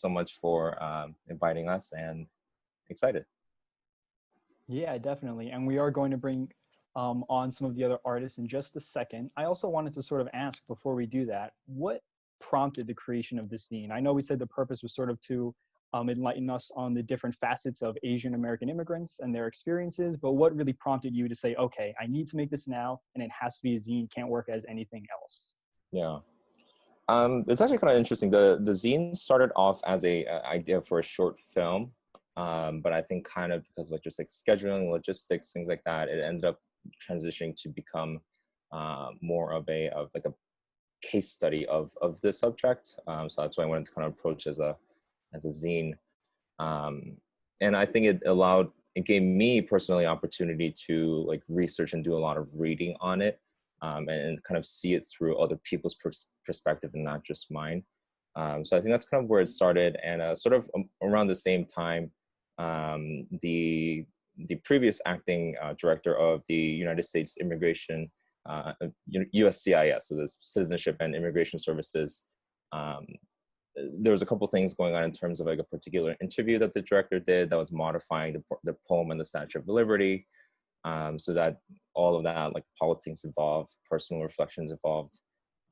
so much for inviting us, and excited. Yeah, definitely. And we are going to bring on some of the other artists in just a second. I also wanted to sort of ask before we do that, what prompted the creation of this zine? I know we said the purpose was sort of to enlighten us on the different facets of Asian American immigrants and their experiences, but what really prompted you to say, okay, I need to make this now, and it has to be a zine, can't work as anything else? Yeah. It's actually kind of interesting. The zine started off as a idea for a short film, but I think kind of because of just like scheduling, logistics, things like that, it ended up transitioning to become more of a case study of the subject. So that's why I wanted to kind of approach as a zine, and I think it gave me personally opportunity to like research and do a lot of reading on it. And kind of see it through other people's perspective and not just mine. So I think that's kind of where it started. And sort of around the same time, the previous acting director of the United States Immigration, USCIS, so the Citizenship and Immigration Services, there was a couple things going on in terms of like a particular interview that the director did that was modifying the poem and the Statue of Liberty. So that all of that, like politics involved, personal reflections involved,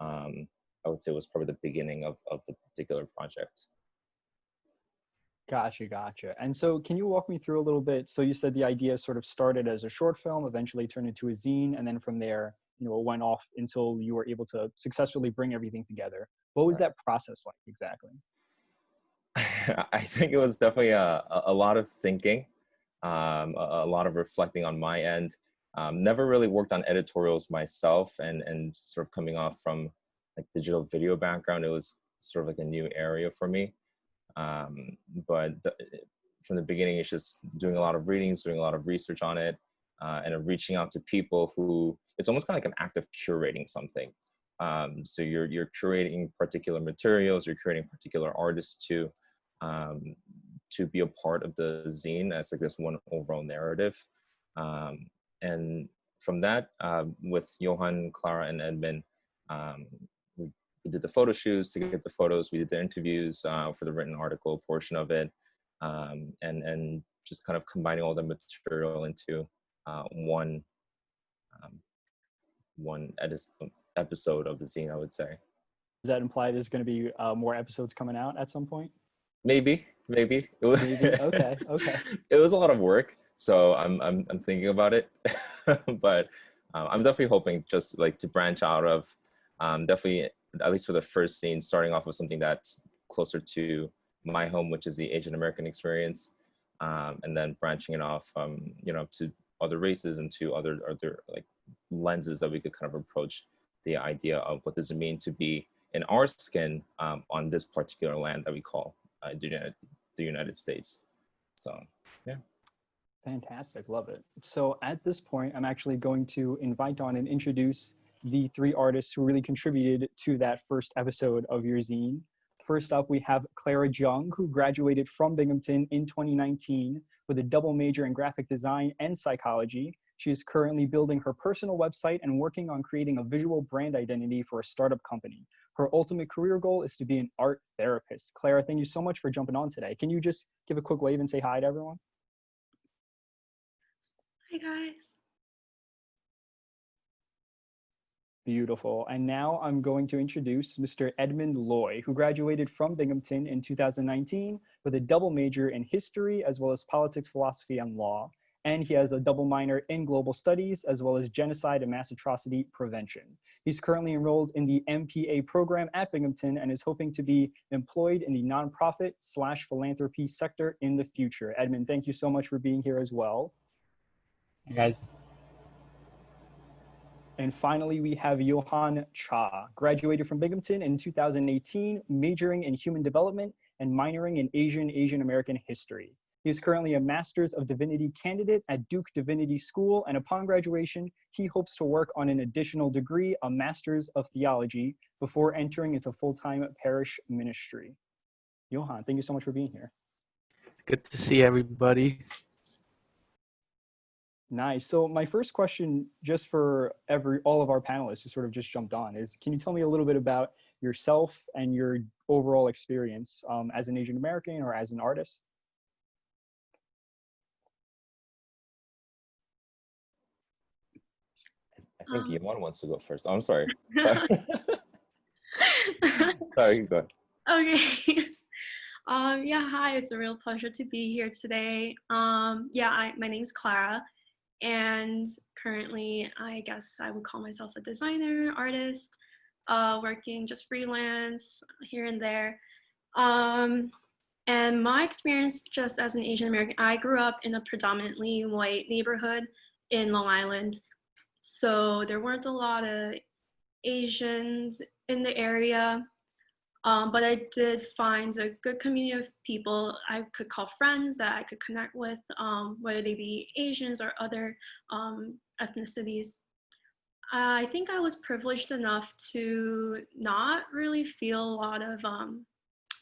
I would say was probably the beginning of the particular project. Gotcha. And so can you walk me through a little bit? So you said the idea sort of started as a short film, eventually turned into a zine, and then from there, it went off until you were able to successfully bring everything together. What was that process like exactly? I think it was definitely a lot of thinking, a lot of reflecting on my end. Never really worked on editorials myself, and sort of coming off from like digital video background, it was sort of like a new area for me. But from the beginning, it's just doing a lot of readings, doing a lot of research on it, and reaching out to people who, it's almost kind of like an act of curating something. So you're curating particular materials, you're curating particular artists to be a part of the zine as like this one overall narrative. And from that, with Johan, Clara, and Edmund, we did the photo shoots to get the photos. We did the interviews for the written article portion of it, and just kind of combining all the material into one episode of the zine, I would say. Does that imply there's going to be more episodes coming out at some point? Maybe. It was, Maybe. Okay. It was a lot of work, so I'm thinking about it, but I'm definitely hoping just like to branch out of definitely, at least for the first scene, starting off with something that's closer to my home, which is the Asian American experience, and then branching it off, to other races and to other like lenses that we could kind of approach the idea of what does it mean to be in our skin on this particular land that we call the United States. So, yeah. Fantastic. Love it. So at this point, I'm actually going to invite on and introduce the three artists who really contributed to that first episode of your zine. First up, we have Clara Jung, who graduated from Binghamton in 2019 with a double major in graphic design and psychology. She is currently building her personal website and working on creating a visual brand identity for a startup company. Her ultimate career goal is to be an art therapist. Clara, thank you so much for jumping on today. Can you just give a quick wave and say hi to everyone? Hi, guys. Beautiful. And now I'm going to introduce Mr. Edmund Loy, who graduated from Binghamton in 2019 with a double major in history, as well as politics, philosophy, and law. And he has a double minor in global studies, as well as genocide and mass atrocity prevention. He's currently enrolled in the MPA program at Binghamton and is hoping to be employed in the nonprofit/philanthropy sector in the future. Edmund, thank you so much for being here as well. Hey guys. And finally, we have Johan Cha, graduated from Binghamton in 2018, majoring in human development and minoring in Asian American history. He is currently a Master's of Divinity candidate at Duke Divinity School, and upon graduation, he hopes to work on an additional degree, a Master's of Theology, before entering into full-time parish ministry. Johan, thank you so much for being here. Good to see everybody. Nice. So my first question, just for all of our panelists who sort of just jumped on, is can you tell me a little bit about yourself and your overall experience as an Asian American or as an artist? I think Iman wants to go first. Oh, I'm sorry. Sorry, go ahead. Okay. Yeah, hi, it's a real pleasure to be here today. My name's Clara, and currently I guess I would call myself a designer, artist, working just freelance here and there. And my experience just as an Asian American, I grew up in a predominantly white neighborhood in Long Island. So there weren't a lot of Asians in the area. But I did find a good community of people I could call friends that I could connect with, whether they be Asians or other ethnicities. I think I was privileged enough to not really feel a lot of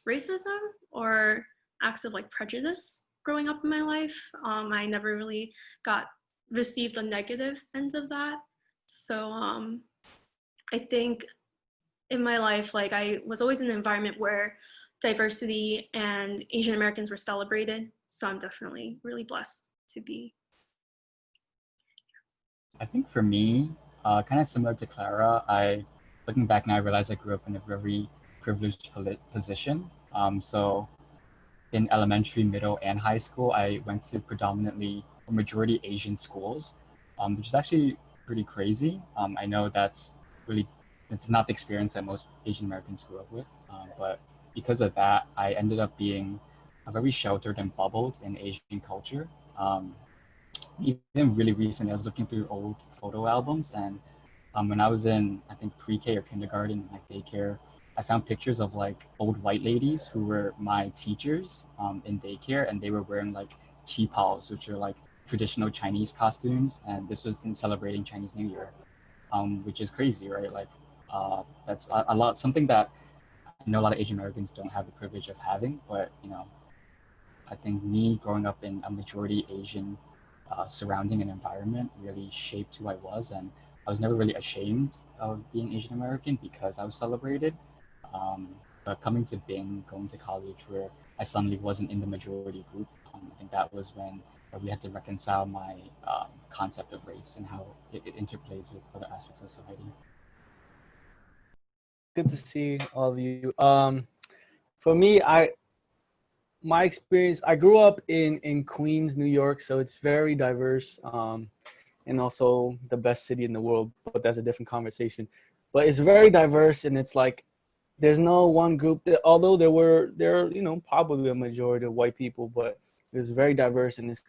racism or acts of like prejudice growing up in my life. I never really received the negative ends of that. So I think in my life, like I was always in an environment where diversity and Asian Americans were celebrated. So I'm definitely really blessed to be. I think for me, kind of similar to Clara, looking back now, I realized I grew up in a very privileged position. So in elementary, middle, and high school, I went to predominantly or majority Asian schools, which is actually pretty crazy. I know it's not the experience that most Asian Americans grew up with, but because of that, I ended up being very sheltered and bubbled in Asian culture. Even really recently, I was looking through old photo albums, and when I was in, I think, pre-K or kindergarten, like daycare, I found pictures of like old white ladies who were my teachers in daycare, and they were wearing like qipao, which are like traditional Chinese costumes, and this was in celebrating Chinese New Year, which is crazy, right? Like that's a lot, something that I know a lot of Asian Americans don't have the privilege of having, but I think me growing up in a majority Asian surrounding and environment really shaped who I was, and I was never really ashamed of being Asian American because I was celebrated. But coming to Bing, going to college where I suddenly wasn't in the majority group, I think that was when I really had to reconcile my concept of race and how it interplays with other aspects of society. Good to see all of you. For me, my experience, I grew up in Queens, New York, so it's very diverse, and also the best city in the world, but that's a different conversation. But it's very diverse, and it's like there's no one group that, although there are probably a majority of white people, but it was very diverse, and it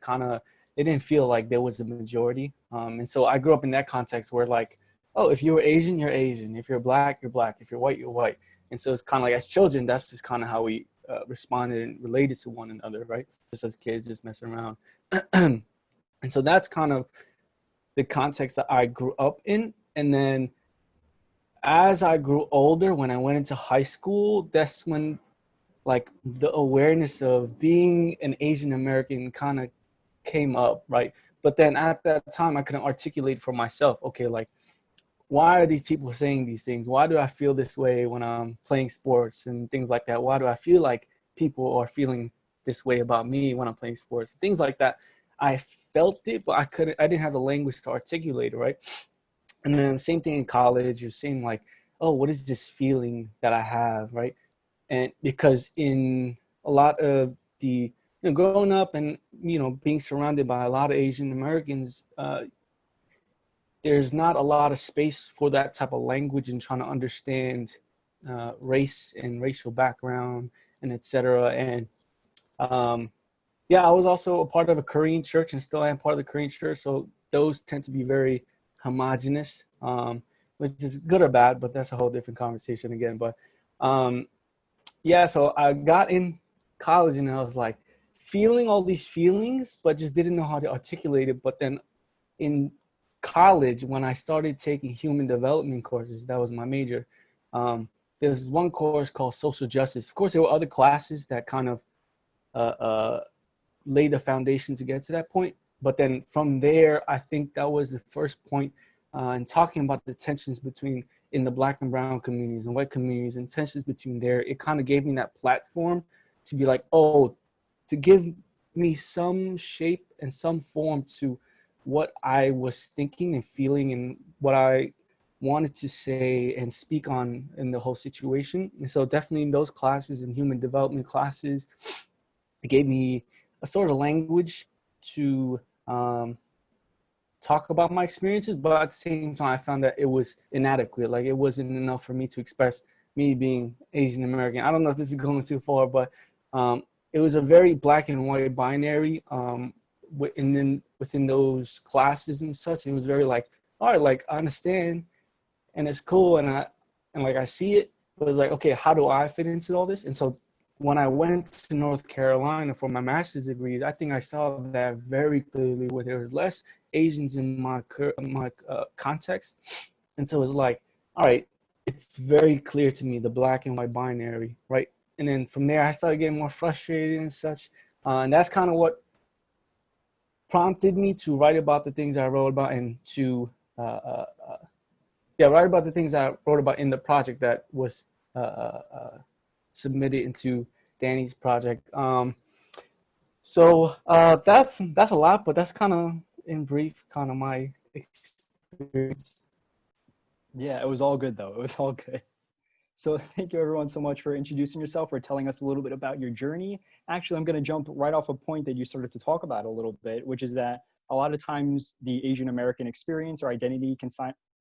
didn't feel like there was a majority. And so I grew up in that context where like, oh, if you were Asian, you're Asian. If you're black, you're black. If you're white, you're white. And so it's kind of like as children, that's just kind of how we responded and related to one another, right? Just as kids, just messing around. And so that's kind of the context that I grew up in. And then as I grew older, when I went into high school, that's when like the awareness of being an Asian American kind of came up, right? But then at that time, I couldn't articulate for myself, okay, like, why are these people saying these things? Why do I feel this way when I'm playing sports and things like that? Why do I feel like people are feeling this way about me when I'm playing sports? Things like that. I felt it, but I didn't have the language to articulate it, right? And then same thing in college, you're seeing like, oh, what is this feeling that I have, right? And because in a lot of growing up and, being surrounded by a lot of Asian Americans, there's not a lot of space for that type of language and trying to understand race and racial background and etc. And I was also a part of a Korean church and still am part of the Korean church. So those tend to be very homogenous, which is good or bad, but that's a whole different conversation again. But so I got in college and I was like feeling all these feelings, but just didn't know how to articulate it. But then in college, when I started taking human development courses, that was my major. There's one course called social justice. Of course, there were other classes that kind of laid the foundation to get to that point. But then from there, I think that was the first point in talking about the tensions between in the Black and brown communities and white communities and tensions between there, it kind of gave me that platform to be like, oh, to give me some shape and some form to what I was thinking and feeling and what I wanted to say and speak on in the whole situation. And so definitely in those classes and human development classes, it gave me a sort of language to talk about my experiences, but at the same time, I found that it was inadequate. Like it wasn't enough for me to express me being Asian American. I don't know if this is going too far, but it was a very black and white binary. And then within those classes and such, it was very like, all right, like I understand, and it's cool, and I see it, but it's like, okay, how do I fit into all this? And so when I went to North Carolina for my master's degree, I think I saw that very clearly, where there was less Asians in my context. And so it's like, all right, it's very clear to me, the black and white binary, right? And then from there, I started getting more frustrated and such. And that's kind of what prompted me to write about the things I wrote about and to, write about the things I wrote about in the project that was submitted into Danny's project. So that's a lot, but that's kind of in brief, kind of my experience. Yeah, it was all good though. It was all good. So thank you everyone so much for introducing yourself, for telling us a little bit about your journey. Actually, I'm going to jump right off a point that you started to talk about a little bit, which is that a lot of times the Asian American experience or identity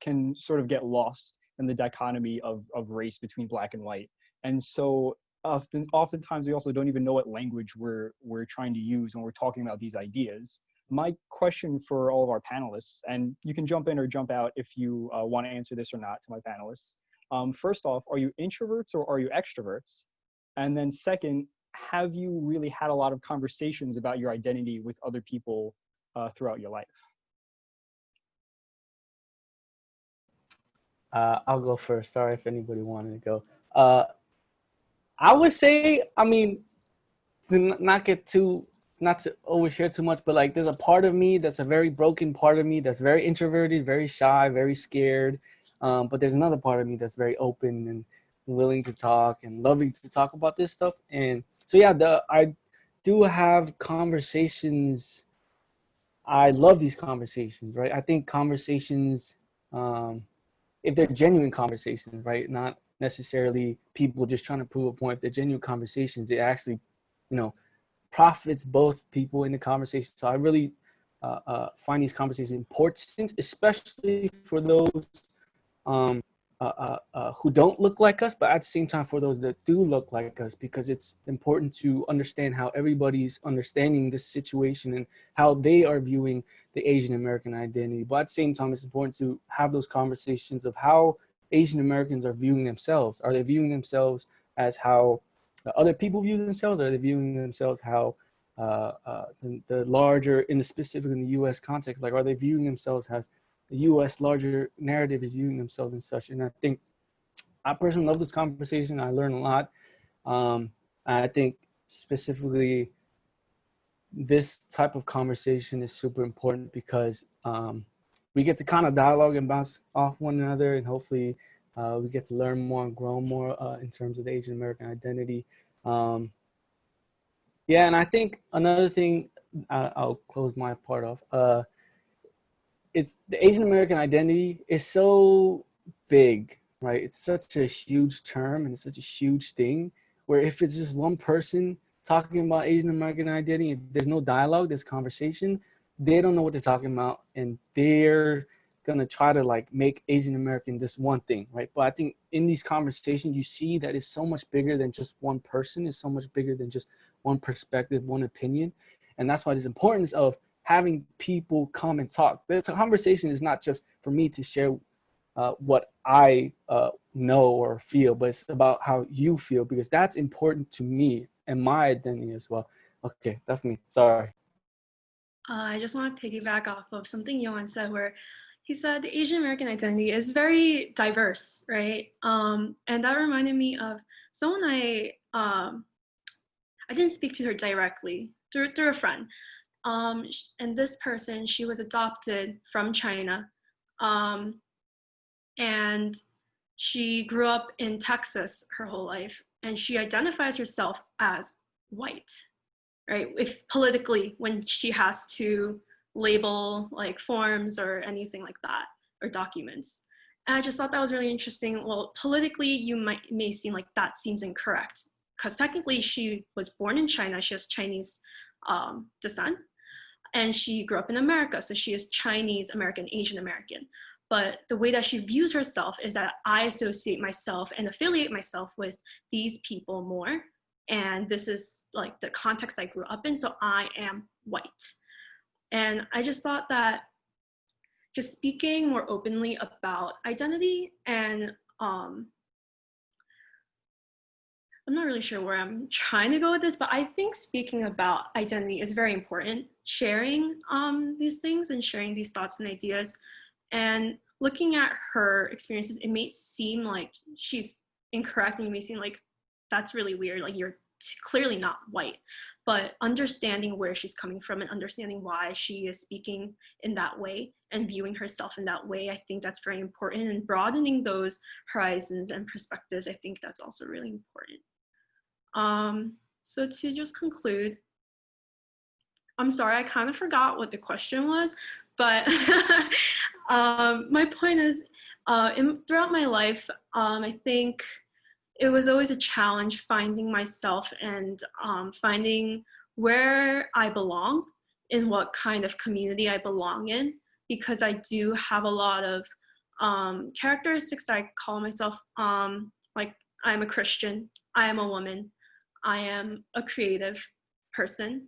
can sort of get lost in the dichotomy of race between black and white. And so oftentimes we also don't even know what language we're trying to use when we're talking about these ideas. My question for all of our panelists, and you can jump in or jump out if you want to answer this or not to my panelists. First off, are you introverts or are you extroverts? And then second, have you really had a lot of conversations about your identity with other people throughout your life? I'll go first. Sorry if anybody wanted to go. I would say, I mean, to not to overshare too much, but like there's a part of me that's a very broken part of me that's very introverted, very shy, very scared. But there's another part of me that's very open and willing to talk and loving to talk about this stuff. And so, yeah, I do have conversations. I love these conversations, right? I think conversations, if they're genuine conversations, right? Not necessarily people just trying to prove a point. If they're genuine conversations, it actually, profits both people in the conversation. So I really find these conversations important, especially for those who don't look like us, but at the same time for those that do look like us, because it's important to understand how everybody's understanding this situation and how they are viewing the Asian American identity. But at the same time, it's important to have those conversations of how Asian Americans are viewing themselves. Are they viewing themselves as how other people view themselves? Are they viewing themselves how the larger, in the specific in the U.S. context, like are they viewing themselves as the U.S. larger narrative is viewing themselves and such? And I think I personally love this conversation. I learn a lot. I think specifically this type of conversation is super important because we get to kind of dialogue and bounce off one another, and hopefully we get to learn more and grow more in terms of the Asian American identity. Yeah, and I think another thing, I'll close my part off. It's the Asian American identity is so big, right? It's such a huge term and it's such a huge thing where if it's just one person talking about Asian American identity, if there's no dialogue, there's conversation, they don't know what they're talking about and they're gonna try to like make Asian American this one thing, right? But I think in these conversations, you see that it's so much bigger than just one person. It's so much bigger than just one perspective, one opinion. And that's why there's importance of having people come and talk. The conversation is not just for me to share what I know or feel, but it's about how you feel, because that's important to me and my identity as well. Okay, that's me. Sorry. I just want to piggyback off of something Johan said, where he said the Asian American identity is very diverse, right? And that reminded me of someone I didn't speak to her directly, through a friend. And this person, she was adopted from China. And she grew up in Texas her whole life, and she identifies herself as white, right? If politically, when she has to label like forms or anything like that, or documents. And I just thought that was really interesting. Well, politically, may seem like that seems incorrect, because technically she was born in China. She has Chinese descent, and she grew up in America. So she is Chinese American, Asian American. But the way that she views herself is that I associate myself and affiliate myself with these people more. And this is like the context I grew up in. So I am white. And I just thought that just speaking more openly about identity and I'm not really sure where I'm trying to go with this, but I think speaking about identity is very important. Sharing these things and sharing these thoughts and ideas, and looking at her experiences, it may seem like she's incorrect, and it may seem like that's really weird, like you're clearly not white. But understanding where she's coming from and understanding why she is speaking in that way and viewing herself in that way, I think that's very important. And broadening those horizons and perspectives, I think that's also really important. So to just conclude, I'm sorry, I kind of forgot what the question was, but my point is, throughout my life, I think it was always a challenge finding myself and finding where I belong, in what kind of community I belong in, because I do have a lot of characteristics that I call myself, like I'm a Christian, I am a woman, I am a creative person,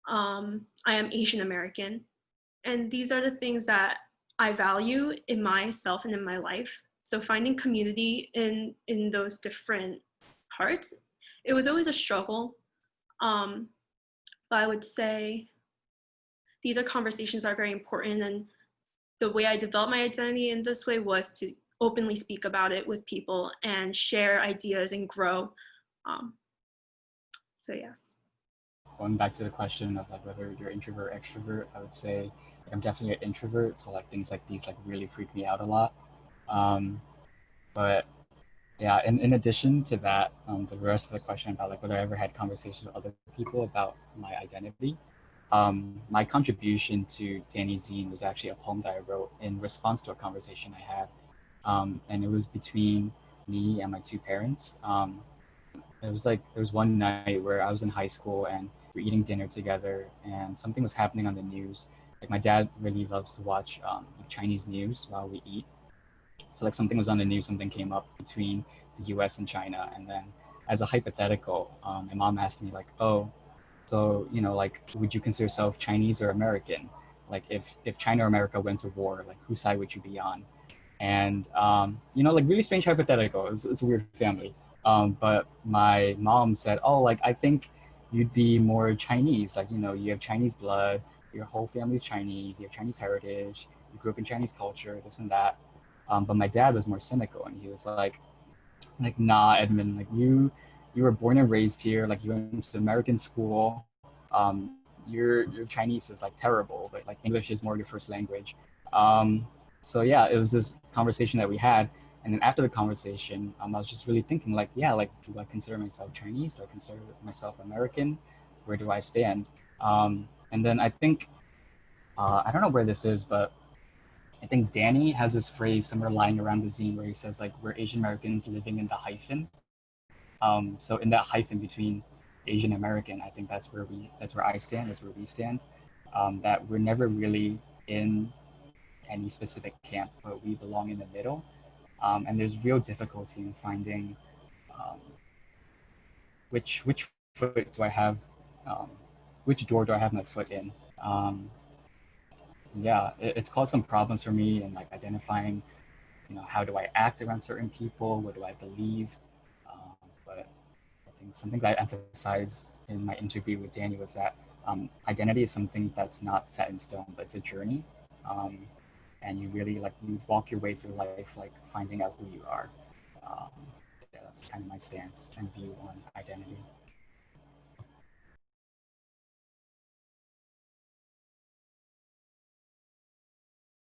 I am Asian American. And these are the things that I value in myself and in my life. So finding community in those different parts, it was always a struggle. But I would say these are conversations that are very important. And the way I developed my identity in this way was to openly speak about it with people and share ideas and grow. So yes. Going back to the question of like whether you're introvert or extrovert, I would say like, I'm definitely an introvert. So like things like these like really freak me out a lot. But yeah, in addition to that, the rest of the question about like whether I ever had conversations with other people about my identity, my contribution to Danny's zine was actually a poem that I wrote in response to a conversation I had, and it was between me and my two parents. It was like there was one night where I was in high school and we're eating dinner together, and something was happening on the news. Like my dad really loves to watch Chinese news while we eat. So like something was on the news, something came up between the U.S. and China, and then as a hypothetical, my mom asked me like, "Oh, so you know, like, would you consider yourself Chinese or American? Like, if China or America went to war, like, whose side would you be on?" And you know, like really strange hypothetical. It's a weird family. But my mom said, "Oh, like I think you'd be more Chinese. Like, you know, you have Chinese blood, your whole family's Chinese, you have Chinese heritage, you grew up in Chinese culture, this and that." But my dad was more cynical, and he was like, "Nah, Edmund, like you were born and raised here, like you went to American school. Your Chinese is like terrible, but like English is more your first language." So yeah, it was this conversation that we had, and then after the conversation, I was just really thinking like, yeah, like do I consider myself Chinese? Do I consider myself American? Where do I stand? And then I think I don't know where this is, but I think Danny has this phrase somewhere lying around the zine where he says like we're Asian Americans living in the hyphen. So in that hyphen between Asian American, I think that's where I stand, that's where we stand. That we're never really in any specific camp, but we belong in the middle. And there's real difficulty in finding um, which foot do I have, um, which door do I have my foot in. Yeah, it's caused some problems for me in like identifying, you know, how do I act around certain people, what do I believe. But I think something that I emphasized in my interview with Danny was that identity is something that's not set in stone, but it's a journey. Um, and you really like you walk your way through life, like finding out who you are. Um, yeah, that's kind of my stance and view on identity.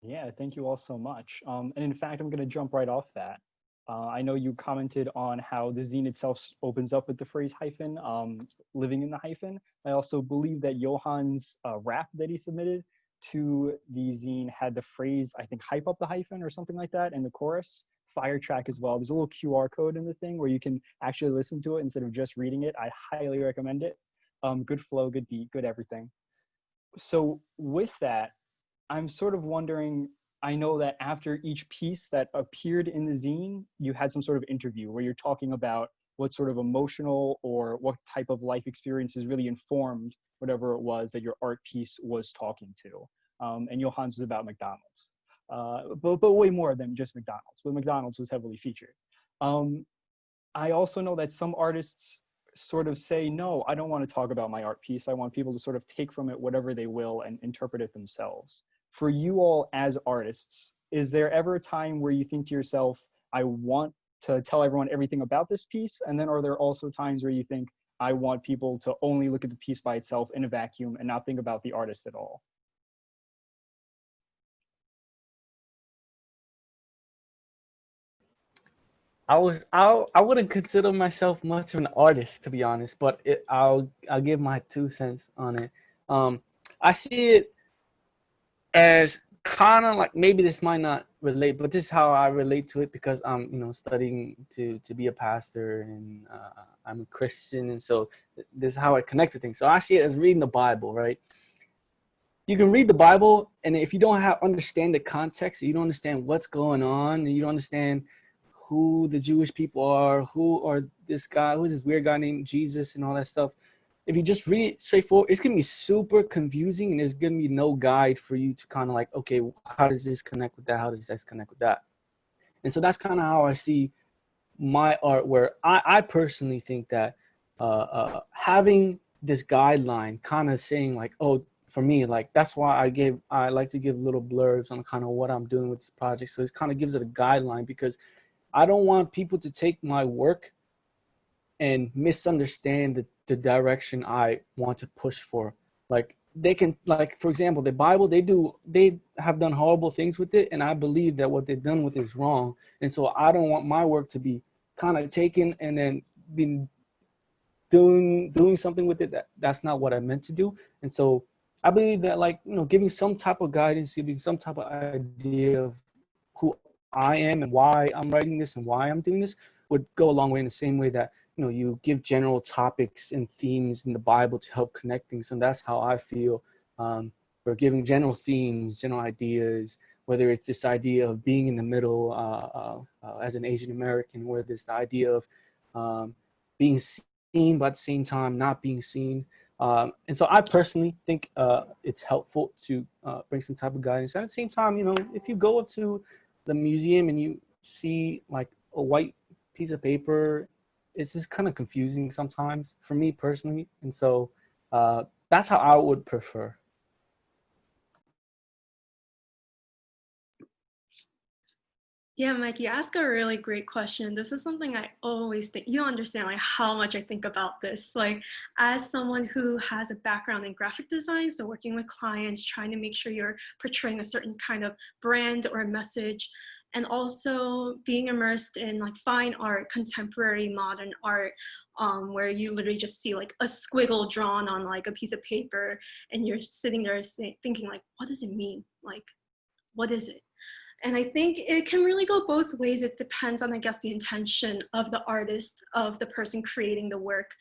Yeah, thank you all so much. And in fact, I'm going to jump right off that. I know you commented on how the zine itself opens up with the phrase hyphen, living in the hyphen. I also believe that Johan's rap that he submitted to the zine had the phrase, I think, hype up the hyphen or something like that in the chorus. Fire track as well. There's a little QR code in the thing where you can actually listen to it instead of just reading it. I highly recommend it. Good flow, good beat, good everything. So with that, I'm sort of wondering, I know that after each piece that appeared in the zine, you had some sort of interview where you're talking about what sort of emotional or what type of life experiences really informed whatever it was that your art piece was talking to. And Johan's was about McDonald's, but way more than just McDonald's, but McDonald's was heavily featured. I also know that some artists sort of say, no, I don't want to talk about my art piece. I want people to sort of take from it whatever they will and interpret it themselves. For you all as artists, is there ever a time where you think to yourself, I want to tell everyone everything about this piece? And then are there also times where you think, I want people to only look at the piece by itself in a vacuum and not think about the artist at all? I wouldn't consider myself much of an artist, to be honest, but I'll give my 2 cents on it. I see it as kind of like, maybe this might not relate, but this is how I relate to it, because I'm, studying to be a pastor, and I'm a Christian, and so this is how I connect to things. So I see it as reading the Bible, right? You can read the Bible, and if you don't understand the context, you don't understand what's going on, and you don't understand who the Jewish people are, who's this weird guy named Jesus and all that stuff. If you just read it straightforward, it's going to be super confusing, and there's going to be no guide for you to kind of like, okay, how does this connect with that? How does this connect with that? And so that's kind of how I see my art, where I personally think that having this guideline, kind of saying like, oh, for me, like, that's why I like to give little blurbs on kind of what I'm doing with this project. So it kind of gives it a guideline, because I don't want people to take my work and misunderstand the direction I want to push for. Like, they can, like, for example, the Bible, they have done horrible things with it, and I believe that what they've done with it is wrong. And so I don't want my work to be kind of taken and then been doing something with it that's not what I meant to do. And so I believe that, like, giving some type of guidance, giving some type of idea of who I am and why I'm writing this and why I'm doing this would go a long way, in the same way that, you give general topics and themes in the Bible to help connect things. And that's how I feel. We're giving general themes, general ideas, whether it's this idea of being in the middle as an Asian American, whether it's the idea of being seen, but at the same time not being seen. And so I personally think it's helpful to bring some type of guidance. And at the same time, if you go up to the museum and you see like a white piece of paper, it's just kind of confusing sometimes for me personally. And so that's how I would prefer. Yeah, Mike, you ask a really great question. This is something I always think, you don't understand like how much I think about this. Like, as someone who has a background in graphic design, so working with clients, trying to make sure you're portraying a certain kind of brand or message, and also being immersed in like fine art, contemporary modern art, where you literally just see like a squiggle drawn on like a piece of paper, and you're sitting there thinking like, what does it mean? Like, what is it? And I think it can really go both ways. It depends on, I guess, the intention of the artist, of the person creating the work.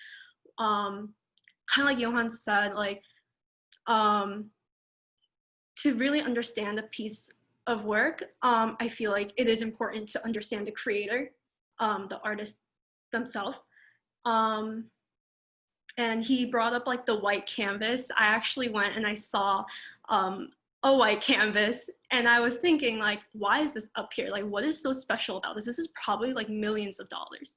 Kind of like Johan said, like, to really understand a piece of work, I feel like it is important to understand the creator, the artist themselves. And he brought up like the white canvas. I actually went and I saw a white canvas, and I was thinking like, why is this up here? Like, what is so special about this? This is probably like millions of dollars.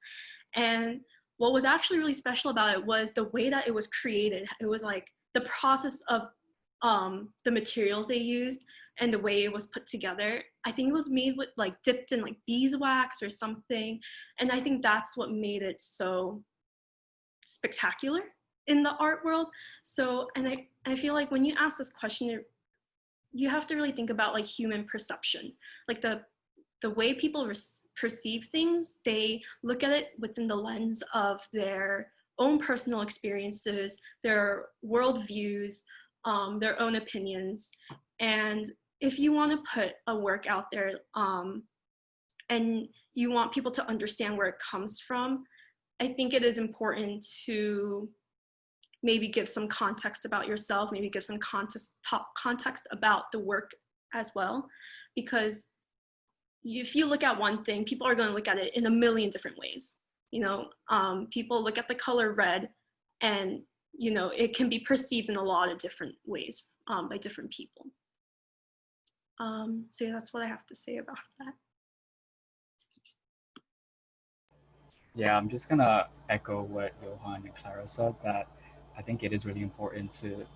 And what was actually really special about it was the way that it was created. It was like the process of the materials they used and the way it was put together. I think it was made with like dipped in like beeswax or something. And I think that's what made it so spectacular in the art world. So, and I feel like when you ask this question, you have to really think about like human perception, like the the way people perceive things, they look at it within the lens of their own personal experiences, their worldviews, their own opinions. And if you want to put a work out there and you want people to understand where it comes from, I think it is important to maybe give some context about yourself, maybe give some context about the work as well. Because if you look at one thing, people are going to look at it in a million different ways. You know, people look at the color red and, you know, it can be perceived in a lot of different ways by different people. So yeah, that's what I have to say about that. Yeah, I'm just gonna echo what Johan and Clara said, that I think it is really important to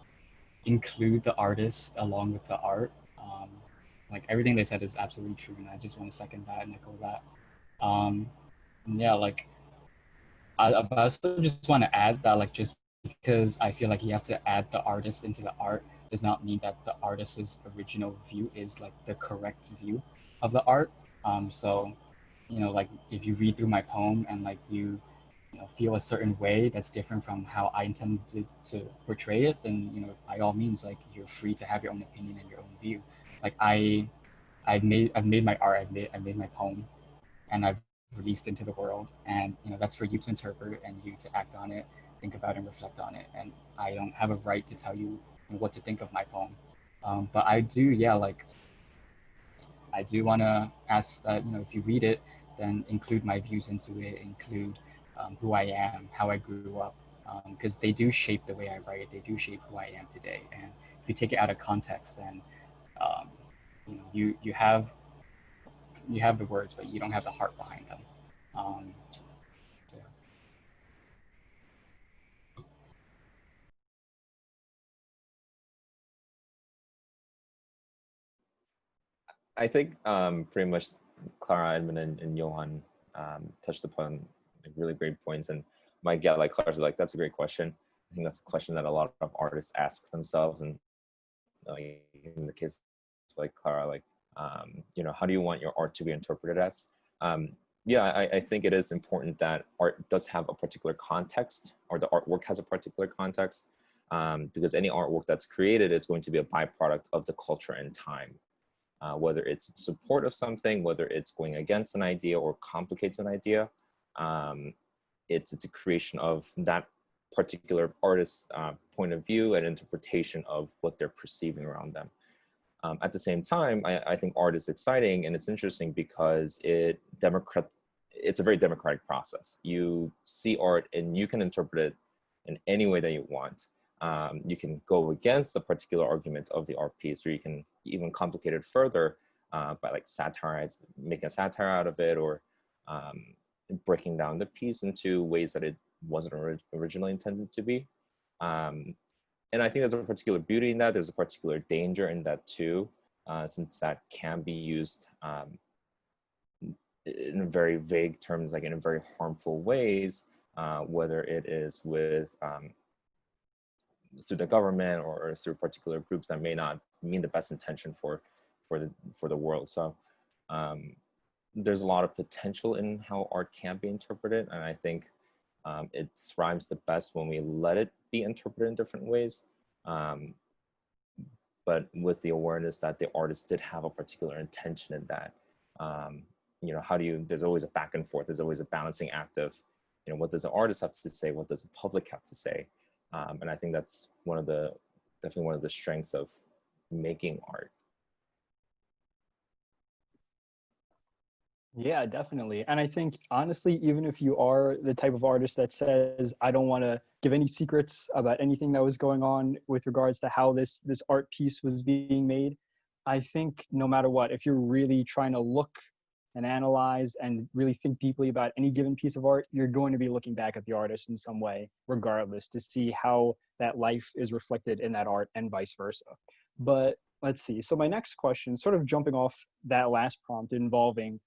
include the artist along with the art. Like everything they said is absolutely true, and I just want to second that and echo that. Yeah, like but I also just want to add that, like, just because I feel like you have to add the artist into the art does not mean that the artist's original view is like the correct view of the art. So, you know, like if you read through my poem and like you know, feel a certain way that's different from how I intended to portray it, then, you know, by all means, like, you're free to have your own opinion and your own view. Like I've made my art, I've made my poem, and I've released into the world, and, you know, that's for you to interpret and you to act on it, think about and reflect on it. And I don't have a right to tell you what to think of my poem. But I do, yeah, like I do want to ask that, you know, if you read it, then include my views into it, include who I am, how I grew up, because they do shape the way I write. They do shape who I am today. And if you take it out of context, then um, you know, you have the words, but you don't have the heart behind them. So, I think pretty much Clara, Edmund, and Johan touched upon like, really great points. And my get like Clara's like, that's a great question. I think that's a question that a lot of artists ask themselves. And in the case of, like Clara, like you know, how do you want your art to be interpreted as? Yeah, I think it is important that art does have a particular context, or the artwork has a particular context, because any artwork that's created is going to be a byproduct of the culture and time. Whether it's in support of something, whether it's going against an idea or complicates an idea, it's a creation of that particular artist's point of view and interpretation of what they're perceiving around them. At the same time, I think art is exciting and it's interesting because it's a very democratic process. You see art and you can interpret it in any way that you want. You can go against the particular argument of the art piece, or you can even complicate it further by like making a satire out of it, or breaking down the piece into ways that it wasn't originally intended to be. And I think there's a particular beauty in that. There's a particular danger in that too, since that can be used in very vague terms, like in very harmful ways, whether it is with through the government or through particular groups that may not mean the best intention for the world. So there's a lot of potential in how art can be interpreted, and I think it thrives the best when we let it be interpreted in different ways, but with the awareness that the artist did have a particular intention in that. You know, there's always a back and forth, there's always a balancing act of, you know, what does the artist have to say, what does the public have to say? And I think that's definitely one of the strengths of making art. Yeah, definitely. And I think, honestly, even if you are the type of artist that says, I don't want to give any secrets about anything that was going on with regards to how this art piece was being made, I think no matter what, if you're really trying to look and analyze and really think deeply about any given piece of art, you're going to be looking back at the artist in some way, regardless, to see how that life is reflected in that art and vice versa. But let's see. So my next question, sort of jumping off that last prompt involving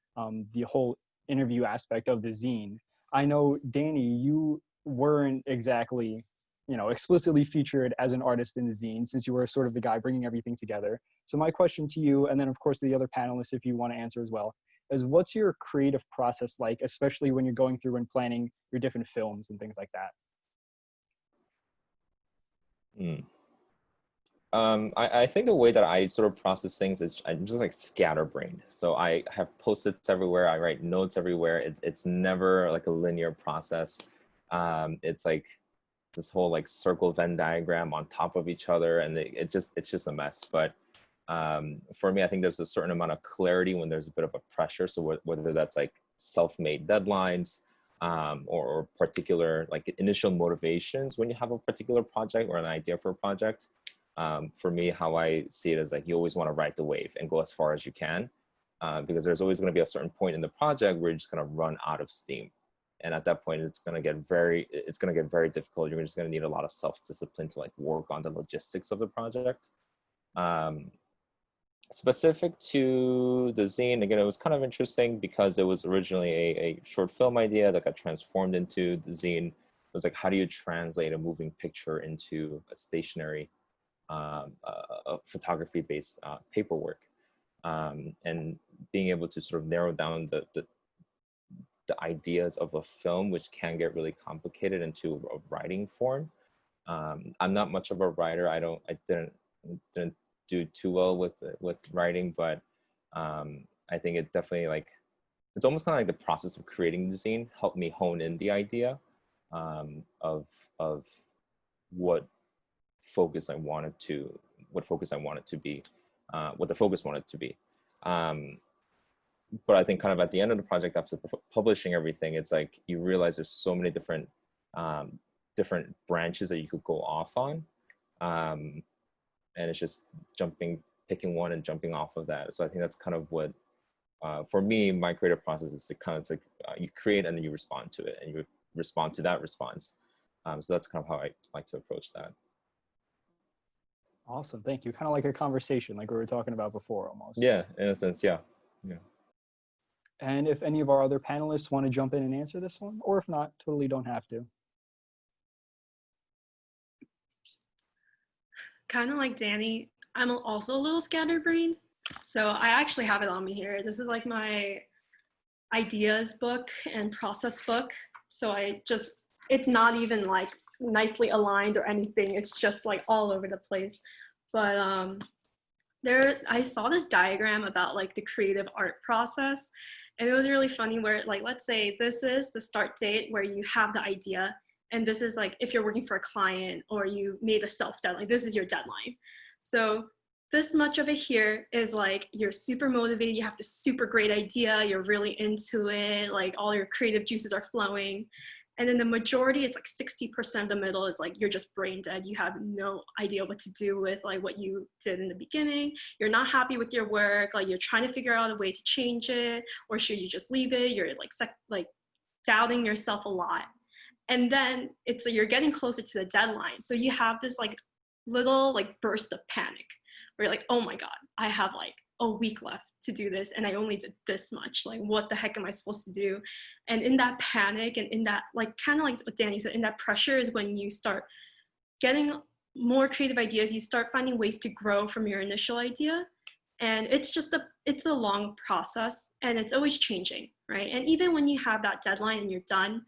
the whole interview aspect of the zine. I know, Danny, you weren't exactly, you know, explicitly featured as an artist in the zine, since you were sort of the guy bringing everything together. So my question to you, and then of course the other panelists, if you want to answer as well, is what's your creative process like, especially when you're going through and planning your different films and things like that? I think the way that I sort of process things is I'm just like scatterbrained. So I have post-its everywhere. I write notes everywhere. It's never like a linear process. It's like this whole like circle Venn diagram on top of each other, and it's just a mess. But for me, I think there's a certain amount of clarity when there's a bit of a pressure. So whether that's like self-made deadlines, or particular like initial motivations when you have a particular project or an idea for a project. For me, how I see it is like you always want to ride the wave and go as far as you can, because there's always going to be a certain point in the project where you're just going to run out of steam, and at that point, it's going to get very difficult. You're just going to need a lot of self-discipline to like work on the logistics of the project. Specific to the zine, again, it was kind of interesting because it was originally a short film idea that got transformed into the zine. It was like, how do you translate a moving picture into a stationary photography-based paperwork, and being able to sort of narrow down the ideas of a film, which can get really complicated, into a writing form. I'm not much of a writer. I didn't do too well with writing, but I think it definitely, like, it's almost kind of like the process of creating the zine helped me hone in the idea of what focus I wanted to be, what the focus wanted to be. But I think kind of at the end of the project, after publishing everything, it's like you realize there's so many different branches that you could go off on. And it's just picking one and jumping off of that. So I think that's kind of what, for me, my creative process is like you create and then you respond to it, and you respond to that response. So that's kind of how I like to approach that. Awesome, thank you. Kind of like a conversation, like we were talking about before, almost. Yeah, in a sense, yeah. And if any of our other panelists want to jump in and answer this one, or if not, totally don't have to. Kind of like Danny, I'm also a little scatterbrained. So I actually have it on me here. This is like my ideas book and process book. So it's not even like nicely aligned or anything. It's just like all over the place. But I saw this diagram about like the creative art process. And it was really funny where, like, let's say this is the start date where you have the idea. And this is like, if you're working for a client or you made a self deadline, this is your deadline. So this much of it here is like, you're super motivated. You have this super great idea. You're really into it. Like all your creative juices are flowing. And then the majority, it's like 60% of the middle is like, you're just brain dead. You have no idea what to do with like what you did in the beginning. You're not happy with your work. Like you're trying to figure out a way to change it, or should you just leave it? You're like doubting yourself a lot. And then it's like you're getting closer to the deadline. So you have this like little like burst of panic where you're like, oh my God, I have like a week left to do this and I only did this much. Like, what the heck am I supposed to do? And in that panic and in that, like, kind of like what Danny said, in that pressure is when you start getting more creative ideas. You start finding ways to grow from your initial idea. And it's a long process, and it's always changing, right? And even when you have that deadline and you're done,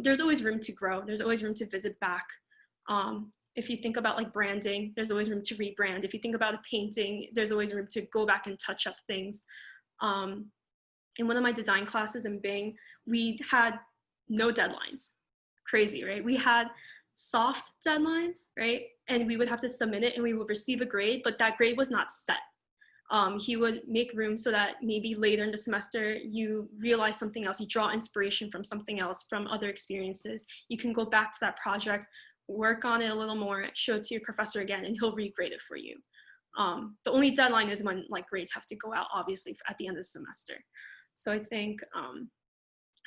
there's always room to grow. There's always room to visit back. If you think about like branding, there's always room to rebrand. If you think about a painting, there's always room to go back and touch up things. In one of my design classes in Bing, we had no deadlines. Crazy, right? We had soft deadlines, right? And we would have to submit it and we would receive a grade, but that grade was not set. He would make room so that maybe later in the semester, you realize something else, you draw inspiration from something else, from other experiences. You can go back to that project, work on it a little more, show it to your professor again, and he'll regrade it for you. The only deadline is when like grades have to go out, obviously, at the end of the semester. So I think,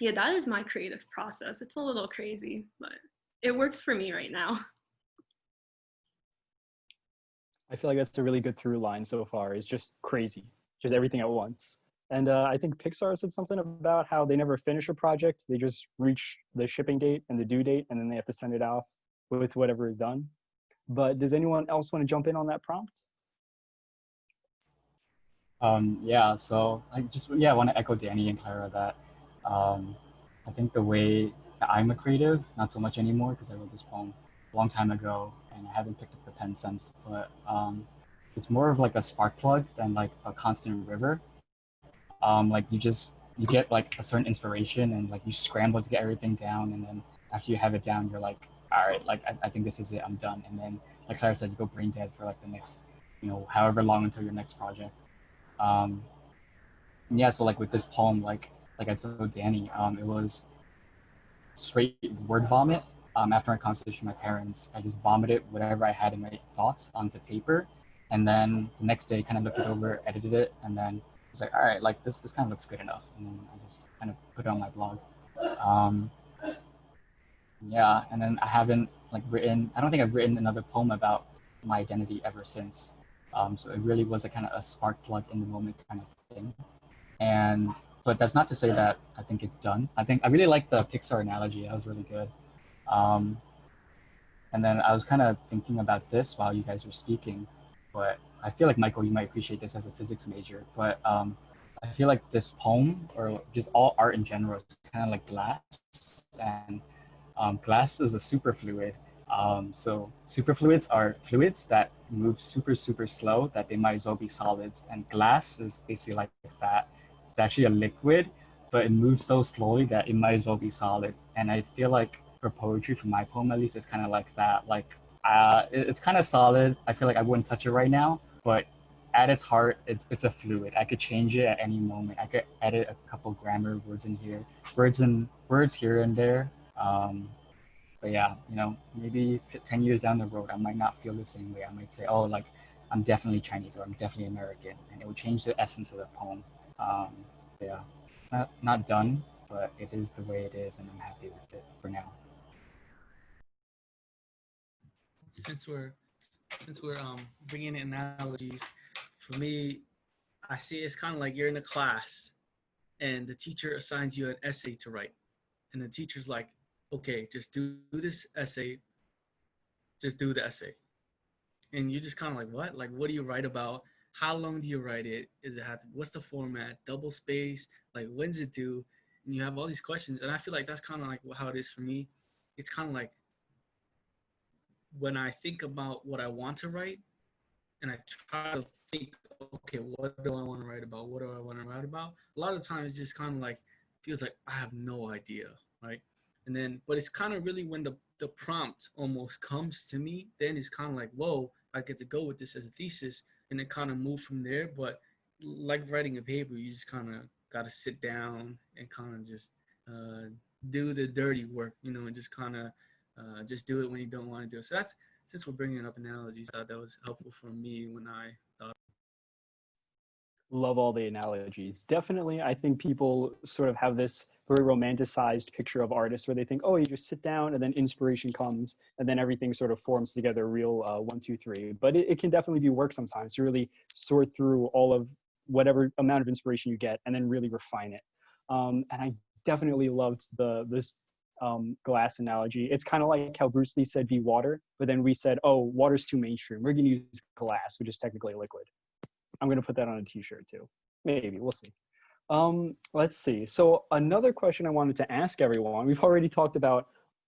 yeah, that is my creative process. It's a little crazy, but it works for me right now. I feel like that's a really good through line so far. It's just crazy, just everything at once. And I think Pixar said something about how they never finish a project. They just reach the shipping date and the due date, and then they have to send it off with whatever is done. But does anyone else want to jump in on that prompt? Yeah, so I just yeah, I want to echo Danny and Clara that I think the way that I'm a creative, not so much anymore because I wrote this poem a long time ago and I haven't picked up the pen since, but it's more of like a spark plug than like a constant river. Like you get like a certain inspiration and like you scramble to get everything down, and then after you have it down, you're like, all right, like I think this is it, I'm done. And then like Clara said, you go brain dead for like the next, however long until your next project. Um, yeah, so like with this poem, like I told Danny, it was straight word vomit. After my conversation with my parents, I just vomited whatever I had in my thoughts onto paper, and then the next day, kind of looked it over, edited it, and then was like, all right, like this kind of looks good enough, and then I just kind of put it on my blog. Um, yeah, and then I haven't like written. I don't think I've written another poem about my identity ever since. So it really was a kind of a spark plug in the moment kind of thing. And but that's not to say that I think it's done. I think I really like the Pixar analogy. That was really good. Um, and then I was kind of thinking about this while you guys were speaking, but I feel like Michael, you might appreciate this as a physics major. But I feel like this poem or just all art in general is kind of like glass, and glass is a superfluid. So superfluids are fluids that move super slow that they might as well be solids, and glass is basically like that. It's actually a liquid, but it moves so slowly that it might as well be solid. And I feel like for poetry, for my poem at least, it's kind of like that. Like it's kind of solid. I feel like I wouldn't touch it right now, but at its heart, it's a fluid. I could change it at any moment. I could edit a couple grammar words in here, words here and there. But yeah, maybe 10 years down the road, I might not feel the same way. I might say, oh, like I'm definitely Chinese or I'm definitely American, and it would change the essence of the poem. Um, yeah, not done, but it is the way it is, and I'm happy with it for now. Since we're bringing in analogies, for me, I see it's kind of like you're in a class, and the teacher assigns you an essay to write, and the teacher's like, okay, just do this essay, just do the essay, and you're just kind of like, what do you write about? How long do you write it? Is it have to, what's the format? Double space? Like when's it due? And you have all these questions, and I feel like that's kind of like how it is for me. It's kind of like when I think about what I want to write, and I try to think, okay, what do I want to write about? What do I want to write about? A lot of times, it's just kind of like feels like I have no idea, right? And then, but it's kind of really when the prompt almost comes to me, then it's kind of like, whoa, I get to go with this as a thesis, and then kind of move from there. But like writing a paper, you just kind of got to sit down and kind of just do the dirty work, and just kind of just do it when you don't want to do it. So that's, since we're bringing up analogies, I thought that was helpful for me when I thought. Love all the analogies. Definitely, I think people sort of have this very romanticized picture of artists where they think, oh, you just sit down and then inspiration comes and then everything sort of forms together real 1, 2, 3. But it can definitely be work sometimes to really sort through all of whatever amount of inspiration you get and then really refine it. And I definitely loved this glass analogy. It's kind of like how Bruce Lee said be water, but then we said, oh, water's too mainstream. We're going to use glass, which is technically a liquid. I'm going to put that on a t-shirt too. Maybe, we'll see. Let's see. So another question I wanted to ask everyone, we've already talked about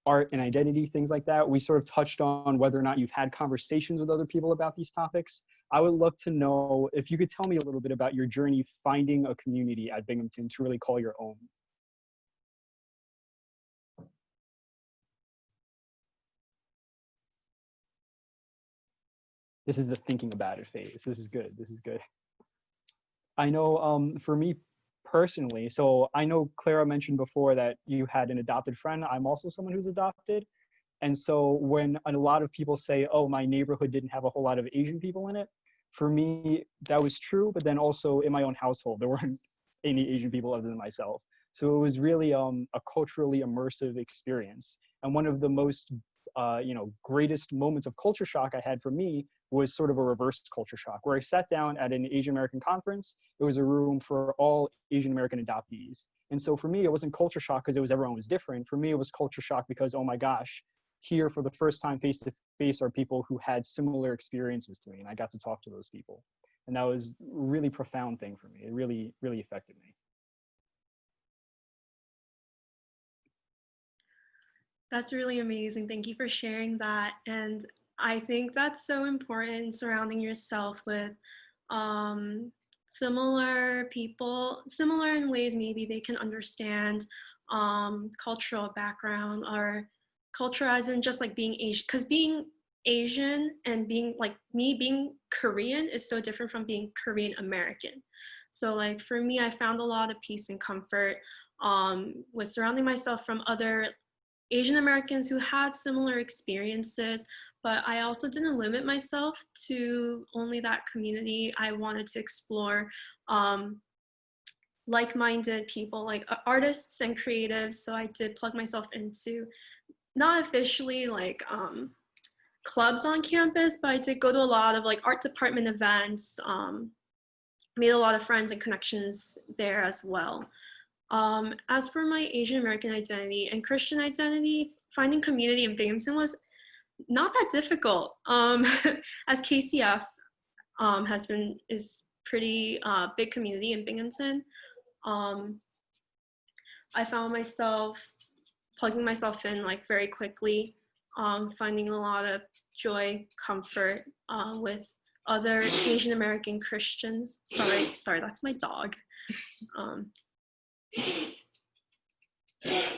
art and identity, things like that. We sort of touched on whether or not you've had conversations with other people about these topics. I would love to know if you could tell me a little bit about your journey finding a community at Binghamton to really call your own. This is the thinking about it phase. This is good. This is good. I know for me personally, so I know Clara mentioned before that you had an adopted friend. I'm also someone who's adopted. And so when a lot of people say, oh, my neighborhood didn't have a whole lot of Asian people in it, for me, that was true. But then also in my own household, there weren't any Asian people other than myself. So it was really a culturally immersive experience. And one of the most greatest moments of culture shock I had for me was sort of a reverse culture shock, where I sat down at an Asian American conference. It was a room for all Asian American adoptees. And so for me, it wasn't culture shock because everyone was different. For me, it was culture shock because, oh my gosh, here for the first time face to face are people who had similar experiences to me, and I got to talk to those people. And that was a really profound thing for me. It really, really affected me. That's really amazing. Thank you for sharing that. And I think that's so important, surrounding yourself with similar people, similar in ways maybe they can understand cultural background, or culture as in just like being Asian, because being Asian and being like me being Korean is so different from being Korean American. So like for me, I found a lot of peace and comfort with surrounding myself from other Asian Americans who had similar experiences, but I also didn't limit myself to only that community. I wanted to explore like-minded people, like artists and creatives. So I did plug myself into, not officially like clubs on campus, but I did go to a lot of like art department events, made a lot of friends and connections there as well. As for my Asian American identity and Christian identity, finding community in Binghamton was not that difficult. As KCF is pretty big community in Binghamton. I found myself plugging myself in like very quickly, finding a lot of joy, comfort with other Asian American Christians. Sorry, that's my dog.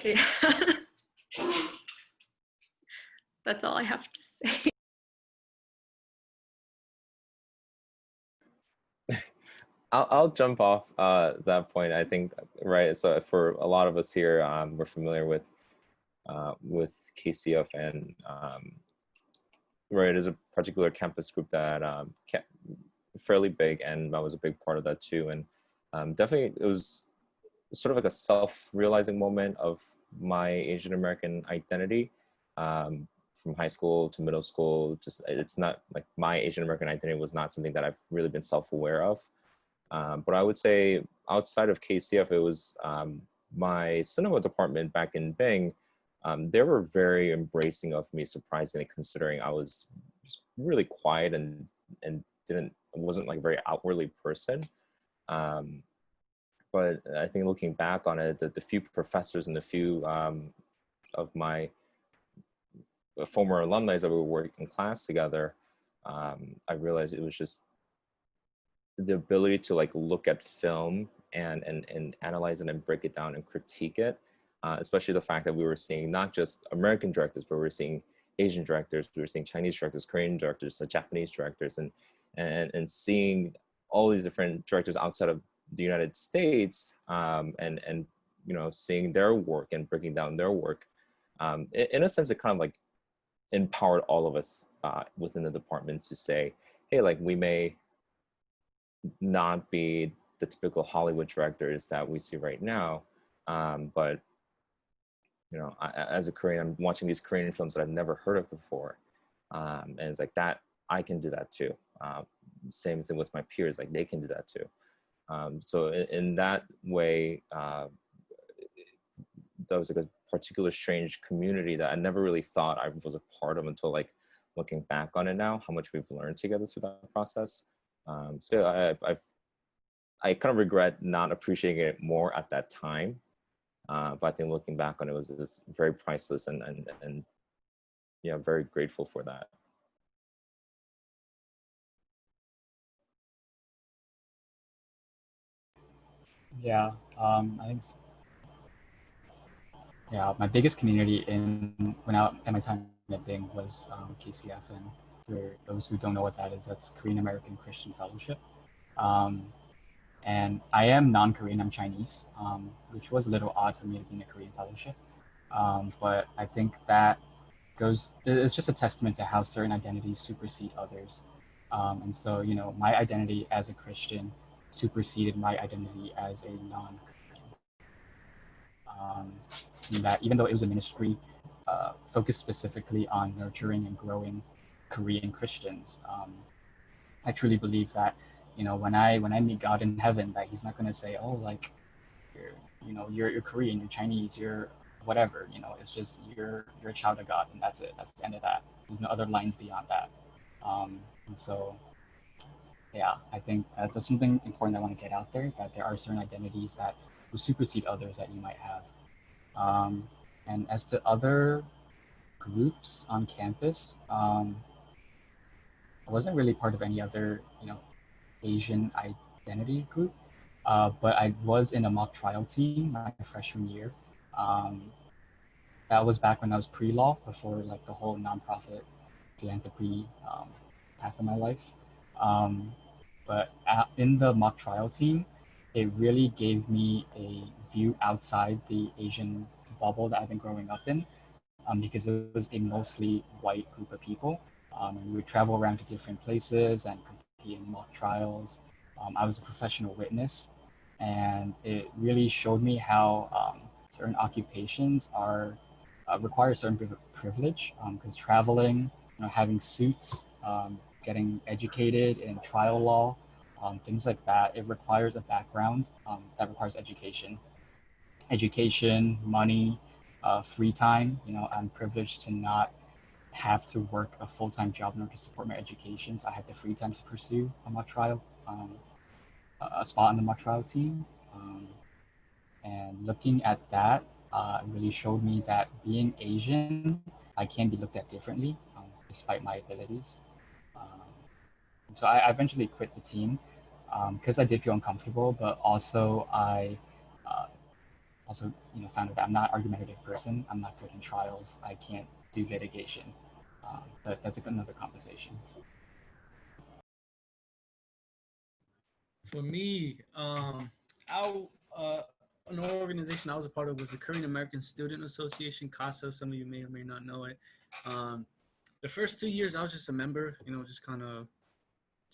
Yeah. That's all I have to say. I'll jump off that point. I think, right. So for a lot of us here, we're familiar with KCF, and right, it is a particular campus group that fairly big, and I was a big part of that too. And definitely, it was sort of like a self-realizing moment of my Asian American identity. From high school to middle school, just it's not like my Asian American identity was not something that I've really been self-aware of. But I would say outside of KCF, it was my cinema department back in Bing. They were very embracing of me, surprisingly, considering I was just really quiet and wasn't like a very outwardly person. But I think looking back on it, the few professors and the few of my former alumni that we were working in class together, I realized it was just the ability to like look at film and analyze it and break it down and critique it, especially the fact that we were seeing not just American directors, but we were seeing Asian directors, we were seeing Chinese directors, Korean directors, Japanese directors, and seeing all these different directors outside of the United States, and you know, seeing their work and breaking down their work. In a sense, it kind of like empowered all of us within the departments to say, hey, like we may not be the typical Hollywood directors that we see right now, but you know, as a Korean, I'm watching these Korean films that I've never heard of before, and it's like that I can do that too. Same thing with my peers, like they can do that too. So in that way, that was like a particular strange community that I never really thought I was a part of until like looking back on it now, how much we've learned together through that process. So I kind of regret not appreciating it more at that time. But I think looking back on it was very priceless, and yeah, very grateful for that. Yeah, I think yeah, my biggest community when I at my time at Bing was KCF, and for those who don't know what that is, that's Korean American Christian Fellowship. And I am non-Korean, I'm Chinese, which was a little odd for me to be in a Korean fellowship. But I think that it's just a testament to how certain identities supersede others. And so, you know, my identity as a Christian superseded my identity as a non-Korean. That even though it was a ministry focused specifically on nurturing and growing Korean Christians, I truly believe that, you know, when I meet God in heaven, that He's not going to say, oh, like, you're Korean, you're Chinese, you're whatever. You know, it's just you're a child of God, and that's it. That's the end of that. There's no other lines beyond that. And so Yeah, I think that's something important I want to get out there, that there are certain identities that will supersede others that you might have. Um, and as to other groups on campus, I wasn't really part of any other, Asian identity group, but I was in a mock trial team my freshman year. Um, that was back when I was pre-law, before like the whole nonprofit philanthropy path of my life. Um, but in the mock trial team, it really gave me a view outside the Asian bubble that I've been growing up in, because it was a mostly white group of people. And we would travel around to different places and compete in mock trials. I was a professional witness, and it really showed me how certain occupations are require a certain privilege, because traveling, having suits, getting educated in trial law, things like that, it requires a background that requires education, money, free time. I'm privileged to not have to work a full-time job in order to support my education. So I had the free time to pursue a mock trial, a spot on the mock trial team. And looking at that, really showed me that being Asian, I can be looked at differently, despite my abilities. Um, so I eventually quit the team because I did feel uncomfortable, but also I uh, also found out that I'm not an argumentative person. I'm not good in trials. I can't do litigation. But that's another conversation. For me, I an organization I was a part of was the Korean American Student Association, Casa. Some of you may or may not know it. Um, the first 2 years, I was just a member. Just kind of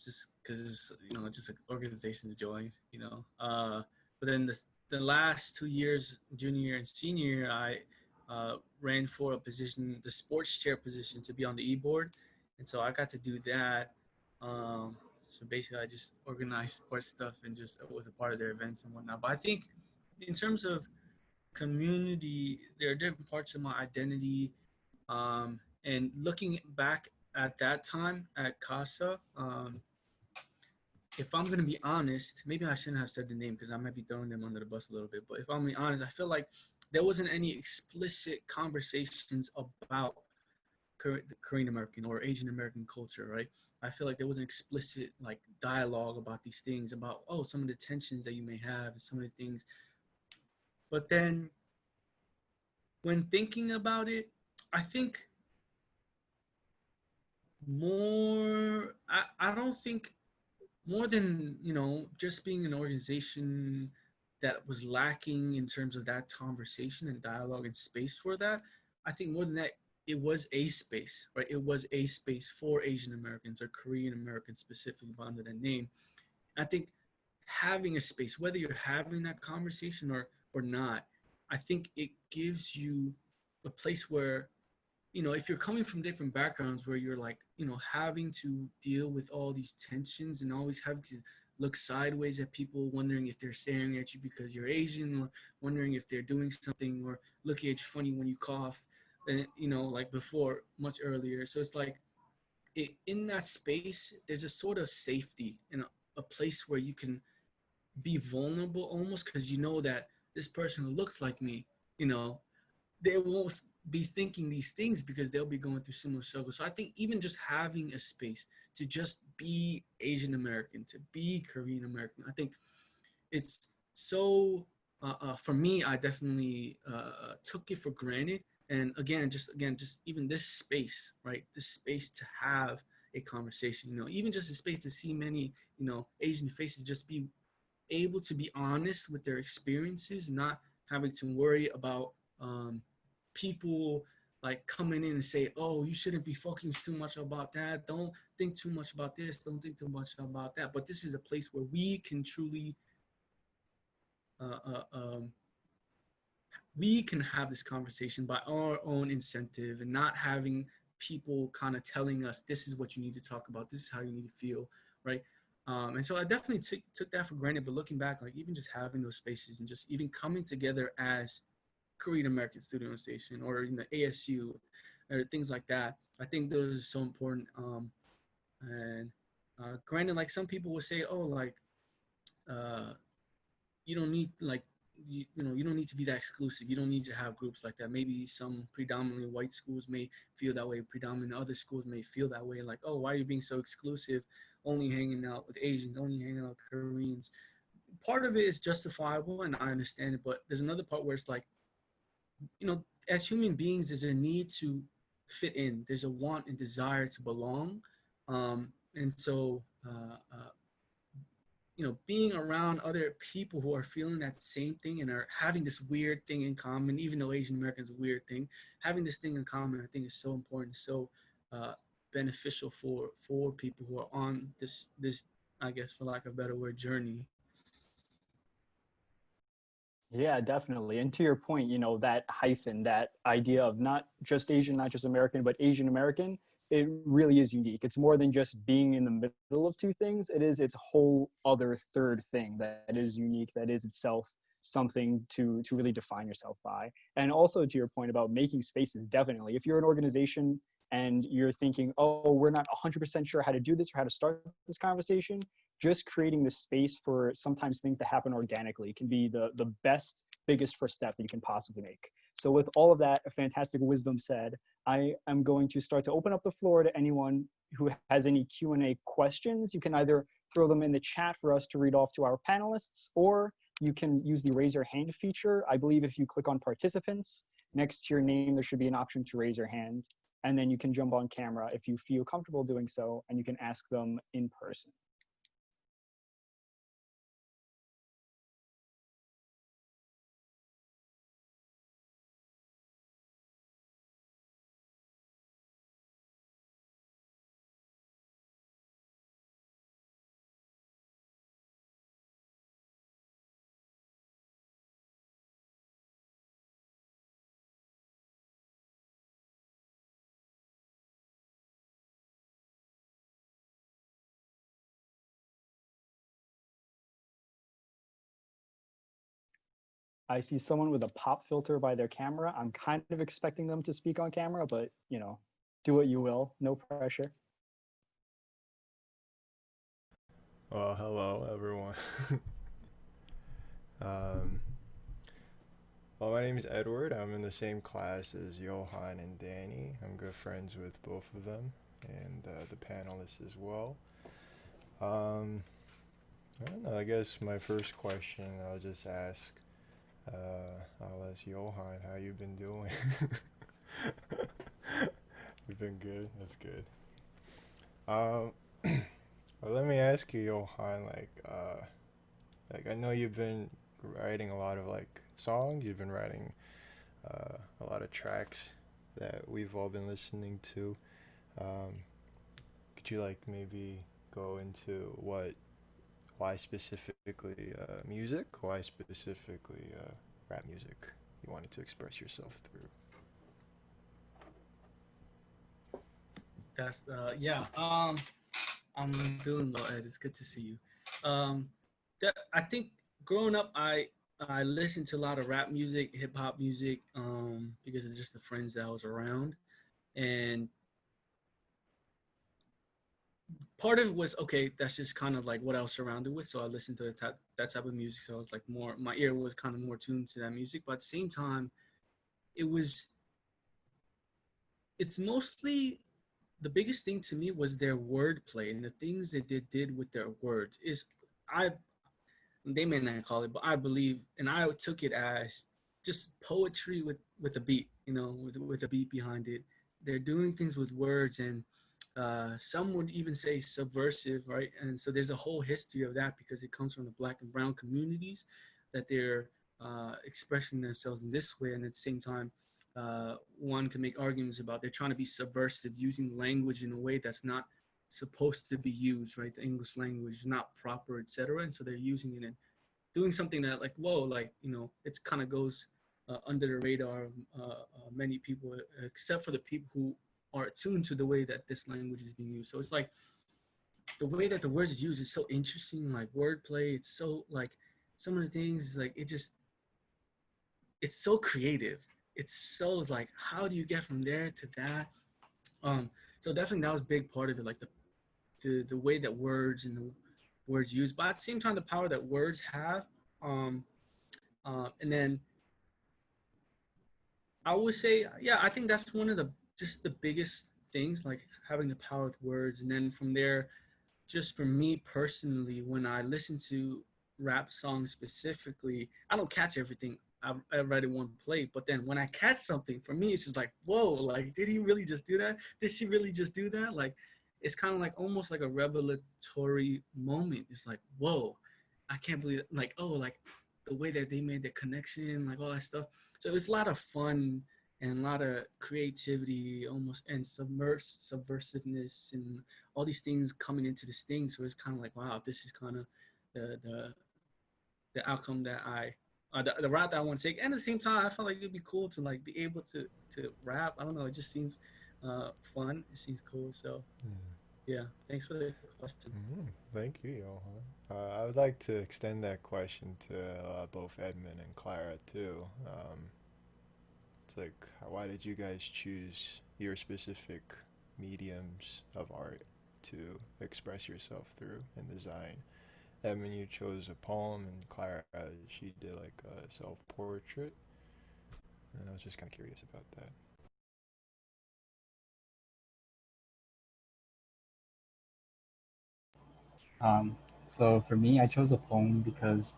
just because it's just an organization to join. But then the last 2 years, junior year and senior year, I ran for a position, the sports chair position, to be on the e-board, and so I got to do that. So basically, I just organized sports stuff and just was a part of their events and whatnot. But I think in terms of community, there are different parts of my identity. And looking back at that time at Casa, if I'm gonna be honest, maybe I shouldn't have said the name because I might be throwing them under the bus a little bit. But if I'm being honest, I feel like there wasn't any explicit conversations about the Korean American or Asian American culture, right? I feel like there was an explicit like dialogue about these things, about some of the tensions that you may have and some of the things. But then when thinking about it, I think I don't think more than just being an organization that was lacking in terms of that conversation and dialogue and space for that. I think more than that, it was a space, right? It was a space for Asian Americans or Korean Americans specifically under that name. I think having a space, whether you're having that conversation or not, I think it gives you a place where if you're coming from different backgrounds where you're like, having to deal with all these tensions and always having to look sideways at people, wondering if they're staring at you because you're Asian, or wondering if they're doing something, or looking at you funny when you cough, and like before, much earlier. So it's like in that space, there's a sort of safety and a place where you can be vulnerable almost, because that this person who looks like me, you know, they won't be thinking these things because they'll be going through similar struggles. So I think even just having a space to just be Asian American, to be Korean American, I think it's so. For me, I definitely took it for granted. And just even this space, right? This space to have a conversation. Even just a space to see many, Asian faces, just be able to be honest with their experiences, not having to worry about people like coming in and say, "Oh, you shouldn't be focusing too much about that. Don't think too much about this. Don't think too much about that." But this is a place where we can truly, uh, uh, um, we can have this conversation by our own incentive and not having people kind of telling us, "This is what you need to talk about. This is how you need to feel," right? And so I definitely took that for granted. But looking back, like even just having those spaces and just even coming together as Korean American Student Association or in the ASU or things like that, I think those are so important. And Granted, like some people will say, oh, like you don't need like you don't need to be that exclusive. You don't need to have groups like that. Maybe some predominantly white schools may feel that way. Predominantly other schools may feel that way. Like, oh, why are you being so exclusive? Only hanging out with Asians, only hanging out with Koreans. Part of it is justifiable, and I understand it. But there's another part where it's like, as human beings, there's a need to fit in. There's a want and desire to belong, and so being around other people who are feeling that same thing and are having this weird thing in common, even though Asian American is a weird thing, having this thing in common, I think is so important, so beneficial for people who are on this, I guess, for lack of a better word, journey. Yeah, definitely. And to your point, that hyphen, that idea of not just Asian, not just American, but Asian American, it really is unique. It's more than just being in the middle of two things. It is its whole other third thing that is unique, that is itself something to really define yourself by. And also to your point about making spaces, definitely. If you're an organization and you're thinking, oh, we're not 100% sure how to do this or how to start this conversation, just creating the space for sometimes things to happen organically can be the best, biggest first step that you can possibly make. So with all of that fantastic wisdom said, I am going to start to open up the floor to anyone who has any Q&A questions. You can either throw them in the chat for us to read off to our panelists, or you can use the raise your hand feature. I believe if you click on participants, next to your name, there should be an option to raise your hand. And then you can jump on camera if you feel comfortable doing so, and you can ask them in person. I see someone with a pop filter by their camera. I'm kind of expecting them to speak on camera, but do what you will. No pressure. Well, hello everyone. um, well, my name is Edward. I'm in the same class as Johan and Danny. I'm good friends with both of them and the panelists as well. I don't know. I guess my first question I'll just ask. I'll ask Johan how you been doing. You've been good. That's good. Um, well, let me ask you, Johan. Like I know you've been writing a lot of like songs. You've been writing a lot of tracks that we've all been listening to. Um, could you like maybe go into why specifically music? Why specifically rap music? You wanted to express yourself through. That's yeah. I'm doing well, Ed. It's good to see you. Um, I think growing up, I listened to a lot of rap music, hip hop music, because it's just the friends that I was around, and part of it was okay. That's just kind of like what I was surrounded with, so I listened to that type of music. So I was like more, my ear was kind of more tuned to that music, but at the same time, it was it's mostly the biggest thing to me was their wordplay and the things that they did with their words. Is I they may not call it, but I believe, and I took it as just poetry with a beat, with a beat behind it. They're doing things with words, and some would even say subversive, right? And so there's a whole history of that because it comes from the Black and brown communities that they're expressing themselves in this way, and at the same time, one can make arguments about they're trying to be subversive, using language in a way that's not supposed to be used, right? The English language is not proper, etc. And so they're using it and doing something that, like, whoa, like, it's kind of goes under the radar of many people, except for the people who are attuned to the way that this language is being used. So it's like the way that the words is used is so interesting, like wordplay. It's so like some of the things is like it's so creative. It's so like, how do you get from there to that? So definitely that was a big part of it, like the the way that words and the words used, but at the same time, the power that words have. And then I would say, yeah, I think that's one of the biggest things, like having the power with words. And then from there, just for me personally, when I listen to rap songs specifically, I don't catch everything I read in one play, but then when I catch something, for me, it's just like, whoa, like, did he really just do that? Did she really just do that? Like, it's kind of like almost like a revelatory moment. It's like, whoa, I can't believe it. Like, oh, like the way that they made the connection, like all that stuff. So it's a lot of fun and a lot of creativity almost, and subversiveness and all these things coming into this thing. So it's kind of like, wow, this is kind of the outcome that the route that I want to take. And at the same time, I felt like it'd be cool to like be able to rap. I don't know, it just seems fun. It seems cool. So yeah, thanks for the question. Thank you, Johan. I would like to extend that question to both Edmund and Clara too. It's like, why did you guys choose your specific mediums of art to express yourself through in design? Edmund, you chose a poem, and Clara, she did like a self-portrait. And I was just kind of curious about that. So for me, I chose a poem because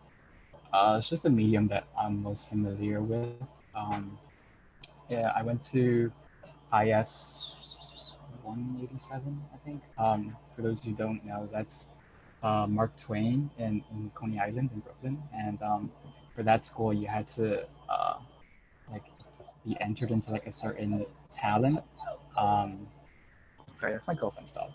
it's just a medium that I'm most familiar with. Um, yeah, I went to IS 187, I think. For those who don't know, that's Mark Twain in Coney Island in Brooklyn. And for that school, you had to like be entered into like a certain talent. Um, Sorry, that's my girlfriend's dog.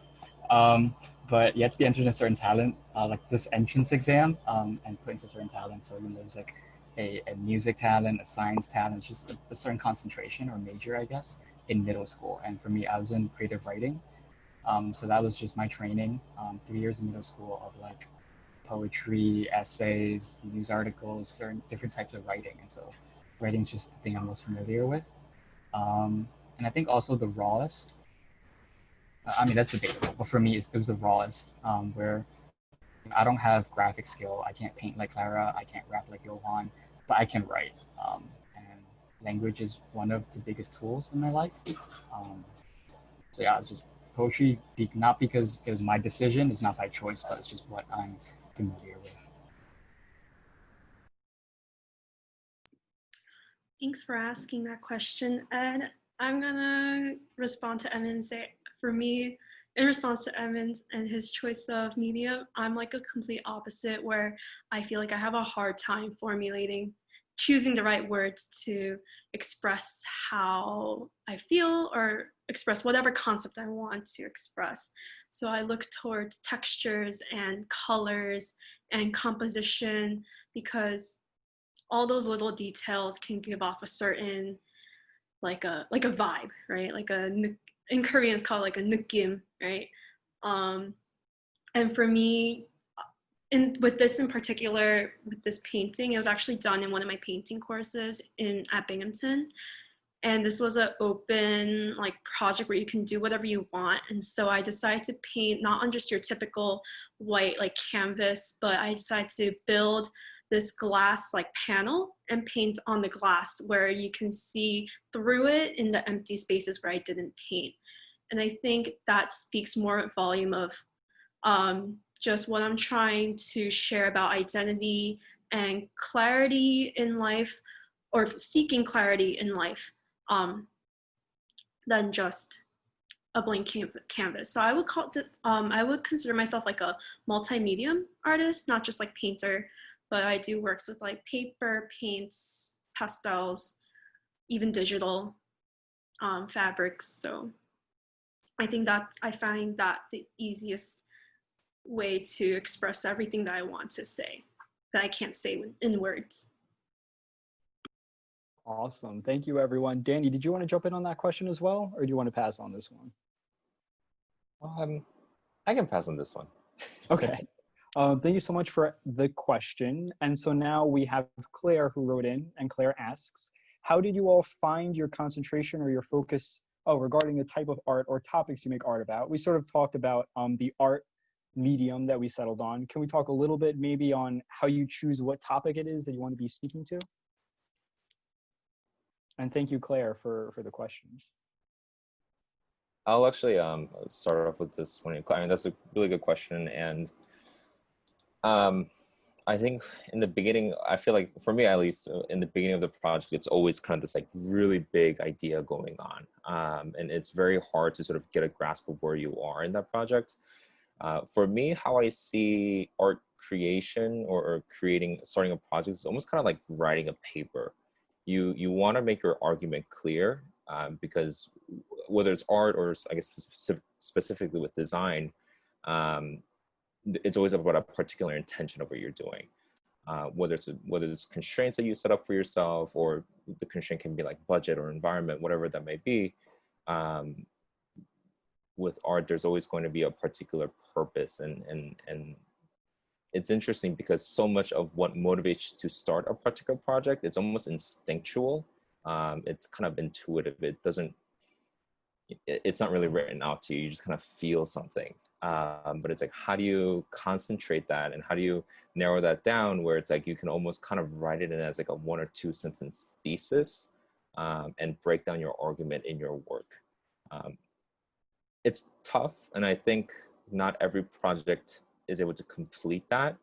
But you have to be entered in a certain talent, like this entrance exam, and put into a certain talent. So there's like a music talent, a science talent, just a certain concentration or major, I guess, in middle school. And for me, I was in creative writing. So that was just my training, 3 years in middle school of like poetry, essays, news articles, certain different types of writing. And so writing is just the thing I'm most familiar with. And I think also the rawest. I mean, that's debatable, but for me, it was the rawest, where I don't have graphic skill. I can't paint like Clara. I can't rap like Johan, but I can write. And language is one of the biggest tools in my life. So yeah, it's just poetry, not because it was my decision, it's not by choice, but it's just what I'm familiar with. Thanks for asking that question, Ed. I'm gonna respond to Evan and say, for me, in response to Evan and his choice of medium, I'm like a complete opposite where I feel like I have a hard time choosing the right words to express how I feel or express whatever concept I want to express. So I look towards textures and colors and composition because all those little details can give off a certain like a vibe, right? In Korean it's called like a 느낌, right? And for me, with this in particular, with this painting, it was actually done in one of my painting courses at Binghamton. And this was an open like project where you can do whatever you want. And so I decided to paint not on just your typical white like canvas, but I decided to build this glass like panel and paint on the glass where you can see through it in the empty spaces where I didn't paint. And I think that speaks more volume of just what I'm trying to share about identity and clarity in life, or seeking clarity in life, than just a blank canvas. So I would consider myself like a multimedia artist, not just like painter, but I do works with like paper, paints, pastels, even digital fabrics. So I find that the easiest way to express everything that I want to say that I can't say in words. Awesome. Thank you, everyone. Danny, did you want to jump in on that question as well, or do you want to pass on this one? I can pass on this one. Okay. Thank you so much for the question. And so now we have Claire who wrote in, and Claire asks, how did you all find your concentration or your focus oh, regarding the type of art or topics you make art about, we sort of talked about the art medium that we settled on. Can we talk a little bit maybe on how you choose what topic it is that you want to be speaking to? And thank you, Claire, for the questions. I'll actually start off with this one. I mean, that's a really good question, and I think in the beginning, I feel like for me at least, in the beginning of the project, it's always kind of this like really big idea going on, and it's very hard to sort of get a grasp of where you are in that project. For me, how I see art creation or starting a project is almost kind of like writing a paper. You want to make your argument clear, because whether it's art or I guess specifically with design, it's always about a particular intention of what you're doing. Whether it's constraints that you set up for yourself, or the constraint can be like budget or environment, whatever that may be. With art, there's always going to be a particular purpose, and it's interesting because so much of what motivates you to start a particular project, it's almost instinctual. It's kind of intuitive. It's not really written out to you. You just kind of feel something. But it's like, how do you concentrate that, and how do you narrow that down where it's like you can almost kind of write it in as like a 1 or 2 sentence thesis, and break down your argument in your work. It's tough, and I think not every project is able to complete that,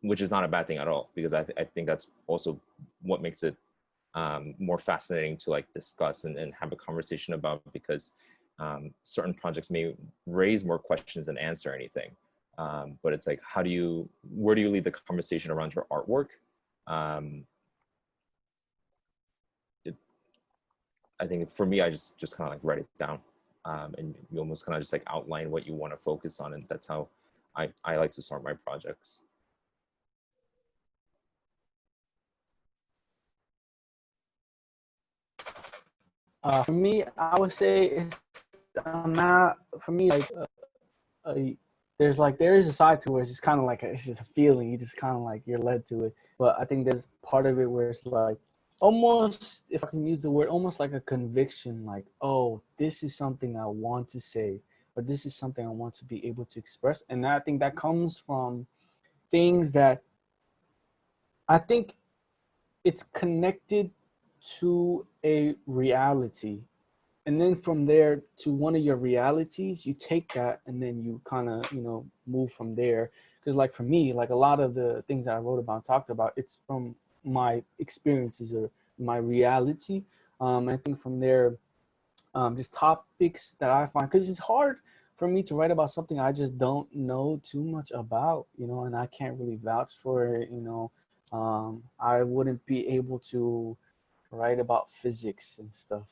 which is not a bad thing at all, because I think that's also what makes it more fascinating to like discuss and have a conversation about, because certain projects may raise more questions than answer anything. But it's like, where do you lead the conversation around your artwork? I think for me, I just kind of like write it down, and you almost kind of just like outline what you want to focus on, and that's how I like to start my projects. For me, I would say it's not for me like there is a side to it where it's just kind of like it's just a feeling. You just kind of like you're led to it. But I think there's part of it where it's like almost, if I can use the word, almost like a conviction. Like, oh, this is something I want to say, or this is something I want to be able to express. And I think that comes from things that I think it's connected to a reality, and then from there to one of your realities, you take that and then you kind of move from there. Because like for me, like a lot of the things that I wrote about, talked about, it's from my experiences or my reality. I think from there, just topics that I find, because it's hard for me to write about something I just don't know too much about, and I can't really vouch for it. I wouldn't be able to write about physics and stuff,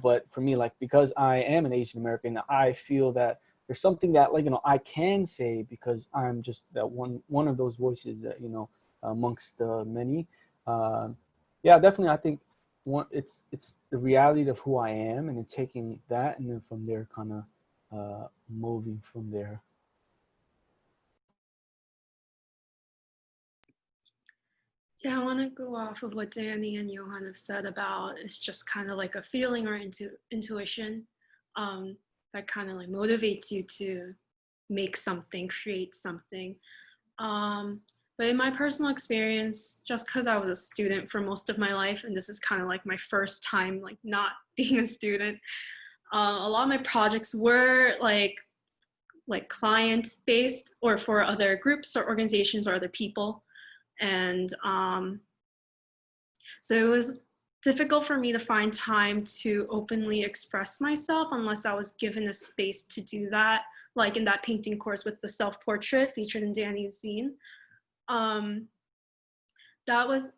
but for me, like, because I am an Asian American, I feel that there's something that, like, I can say, because I'm just that one of those voices that, amongst the many. Yeah, definitely. I think it's the reality of who I am, and then taking that, and then from there kind of moving from there. Yeah, I want to go off of what Danny and Johan have said about it's just kind of like a feeling or intuition, that kind of like motivates you to make something, create something. But in my personal experience, just because I was a student for most of my life, and this is kind of like my first time like not being a student, a lot of my projects were like client based, or for other groups or organizations or other people. And so it was difficult for me to find time to openly express myself unless I was given a space to do that, like in that painting course with the self-portrait featured in Danny's zine.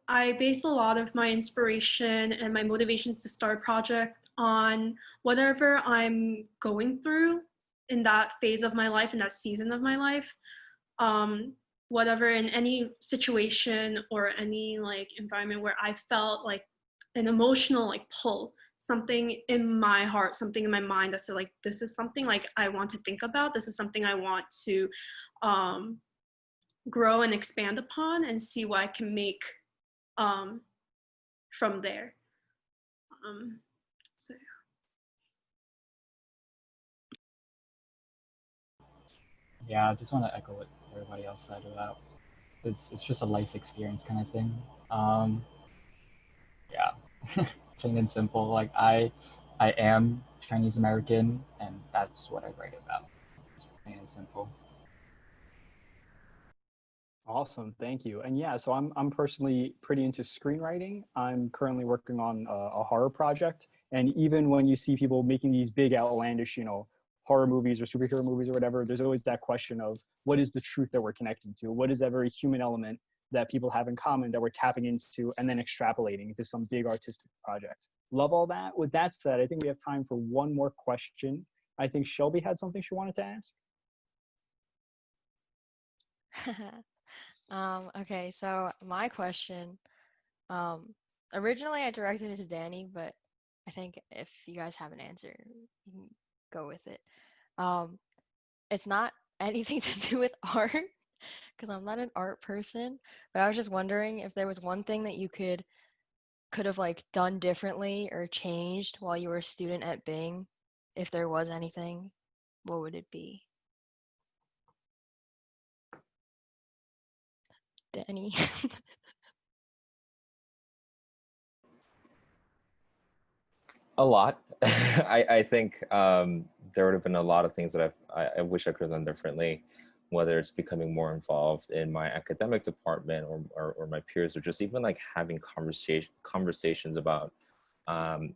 I based a lot of my inspiration and my motivation to start a project on whatever I'm going through in that phase of my life, in that season of my life. Whatever, in any situation or any like environment where I felt like an emotional like pull, something in my heart, something in my mind that said like, this is something like I want to think about, this is something I want to grow and expand upon and see what I can make from there. So Yeah, I just want to echo what everybody else said about it's just a life experience kind of thing. Um, yeah, plain and simple. Like I am Chinese American, and that's what I write about. It's plain and simple. Awesome, thank you. And yeah, so I'm personally pretty into screenwriting. I'm currently working on a horror project, and even when you see people making these big outlandish, horror movies or superhero movies or whatever, there's always that question of what is the truth that we're connecting to? What is that very human element that people have in common that we're tapping into and then extrapolating into some big artistic project? Love all that. With that said, I think we have time for one more question. I think Shelby had something she wanted to ask. Okay, so my question, um, originally I directed it to Danny, but I think if you guys have an answer, you can go with it. Um, it's not anything to do with art, because I'm not an art person, but I was just wondering if there was one thing that you could have like done differently or changed while you were a student at Bing. If there was anything, what would it be? Danny. A lot. I think there would have been a lot of things that I wish I could have done differently, whether it's becoming more involved in my academic department or my peers, or just even like having conversations about um,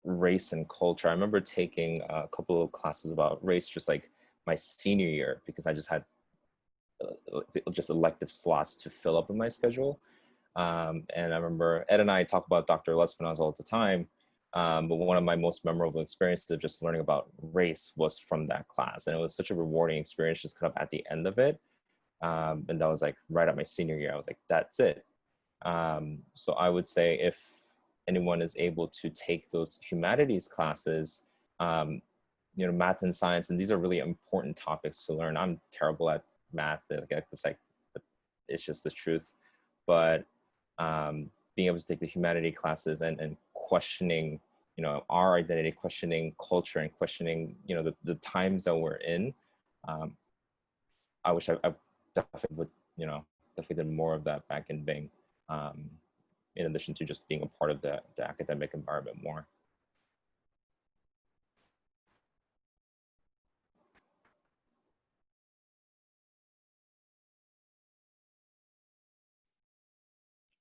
race and culture. I remember taking a couple of classes about race just like my senior year because I just had just elective slots to fill up in my schedule. And I remember Ed and I talk about Dr. Lespinoz all the time. But one of my most memorable experiences of just learning about race was from that class. And it was such a rewarding experience just kind of at the end of it. And that was like right at my senior year. I was like, that's it. So I would say if anyone is able to take those humanities classes, math and science, and these are really important topics to learn. I'm terrible at math. It's just the truth. But being able to take the humanity classes and questioning, our identity, questioning culture, and questioning, the times that we're in. I wish I definitely would, definitely did more of that back in Bing, in addition to just being a part of the academic environment more.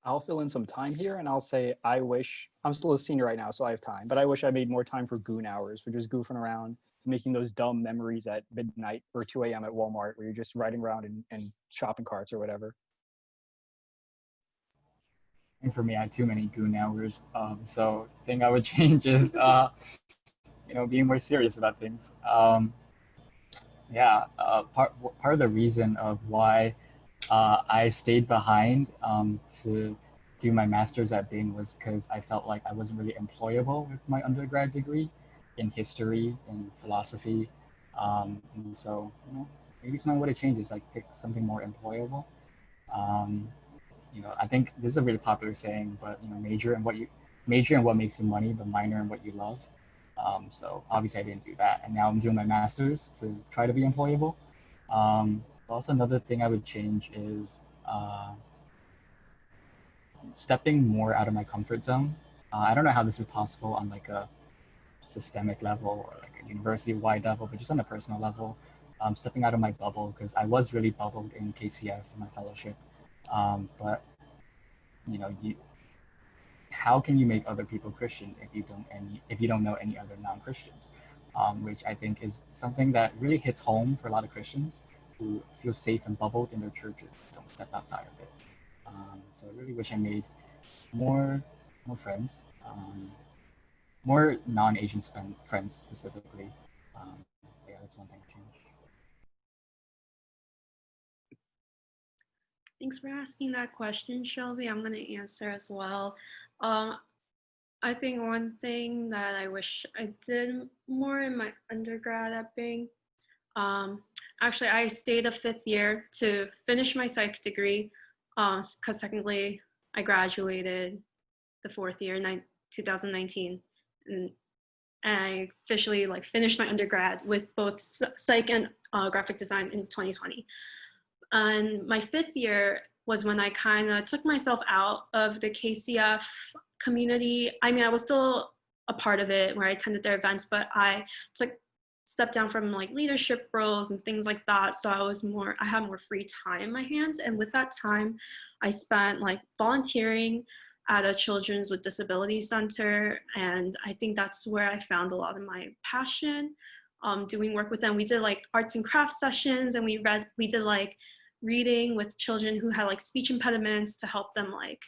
I'll fill in some time here and I'll say I wish I'm still a senior right now, so I have time, but I wish I made more time for goon hours, for just goofing around, making those dumb memories at midnight or 2 a.m. at Walmart where you're just riding around in shopping carts or whatever. And for me, I had too many goon hours. So the thing I would change is, being more serious about things. Yeah, part of the reason of why I stayed behind to do my master's at Bing was because I felt like I wasn't really employable with my undergrad degree in history and philosophy. And so, maybe some of what it changes, like pick something more employable. Um, I think this is a really popular saying, but major in what makes you money, but minor in what you love. So obviously I didn't do that, and now I'm doing my master's to try to be employable. Also, another thing I would change is stepping more out of my comfort zone. I don't know how this is possible on like a systemic level or like a university-wide level, but just on a personal level, stepping out of my bubble because I was really bubbled in KCF in my fellowship. But you how can you make other people Christian if you don't know any other non-Christians? Which I think is something that really hits home for a lot of Christians who feel safe and bubbled in their churches, don't step outside of it. So I really wish I made more friends, more non-Asian friends specifically. Um, yeah, that's one thing to change. thanks for asking that question, Shelby. I'm going to answer as well. Um, I think one thing that I wish I did more in my undergrad at Bing, actually, I stayed a fifth year to finish my psych degree because technically I graduated the fourth year in 2019. And I officially like finished my undergrad with both psych and graphic design in 2020. And my 5th year was when I kind of took myself out of the KCF community. I mean, I was still a part of it where I attended their events, but I took stepped down from like leadership roles and things like that. So I had more free time in my hands. And with that time, I spent like volunteering at a children's with disabilities center. And I think that's where I found a lot of my passion, doing work with them. We did like arts and crafts sessions, and we did like reading with children who had like speech impediments to help them like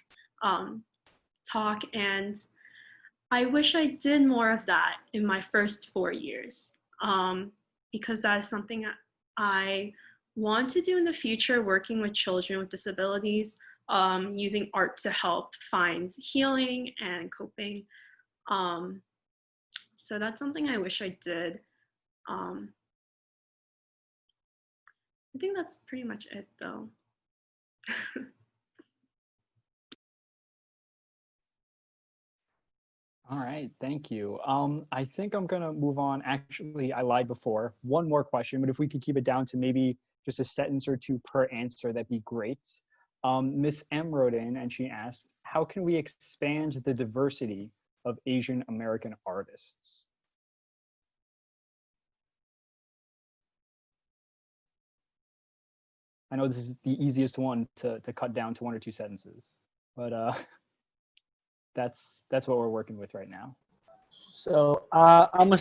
talk. And I wish I did more of that in my first 4 years, because that is something I want to do in the future, working with children with disabilities, using art to help find healing and coping. So that's something I wish I did. I think that's pretty much it though. All right, thank you. I think I'm gonna move on. Actually, I lied before. One more question, but if we could keep it down to maybe just a sentence or two per answer, that'd be great. Miss M wrote in and she asked, how can we expand the diversity of Asian American artists? I know this is the easiest one to cut down to 1 or 2 sentences, but that's what we're working with right now. So I'm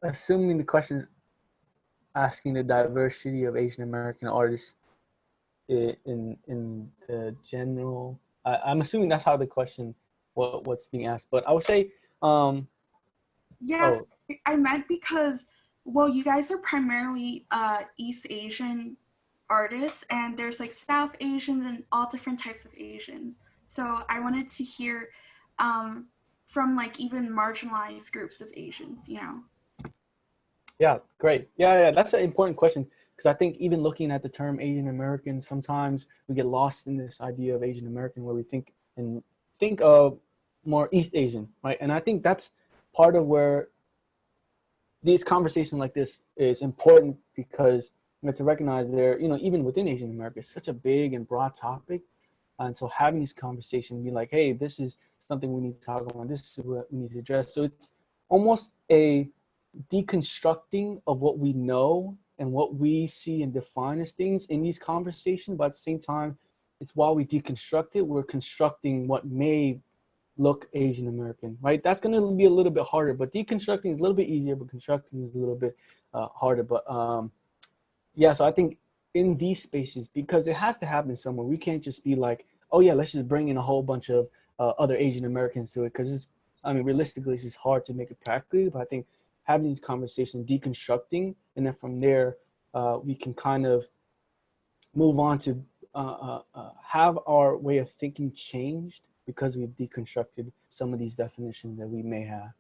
assuming the question is asking the diversity of Asian American artists in the general. I'm assuming that's how the question what's being asked. But I would say yes, I meant because, well, you guys are primarily East Asian artists, and there's like South Asians and all different types of Asians. So I wanted to hear from like even marginalized groups of Asians, you know. Yeah, great. Yeah, that's an important question, because I think even looking at the term Asian American, sometimes we get lost in this idea of Asian American where we think of more East Asian, right? And I think that's part of where these conversations like this is important, because to recognize there, even within Asian America, it's such a big and broad topic. And so having these conversations, be like, hey, this is something we need to talk about. This is what we need to address. So it's almost a deconstructing of what we know and what we see and define as things in these conversations. But at the same time, it's while we deconstruct it, we're constructing what may look Asian American, right? That's going to be a little bit harder, but deconstructing is a little bit easier, but constructing is a little bit harder. But yeah, so I think in these spaces, because it has to happen somewhere, we can't just be like, oh yeah, let's just bring in a whole bunch of other Asian Americans to it, because realistically, it's just hard to make it practically. But I think having these conversations, deconstructing, and then from there, we can kind of move on to have our way of thinking changed, because we've deconstructed some of these definitions that we may have.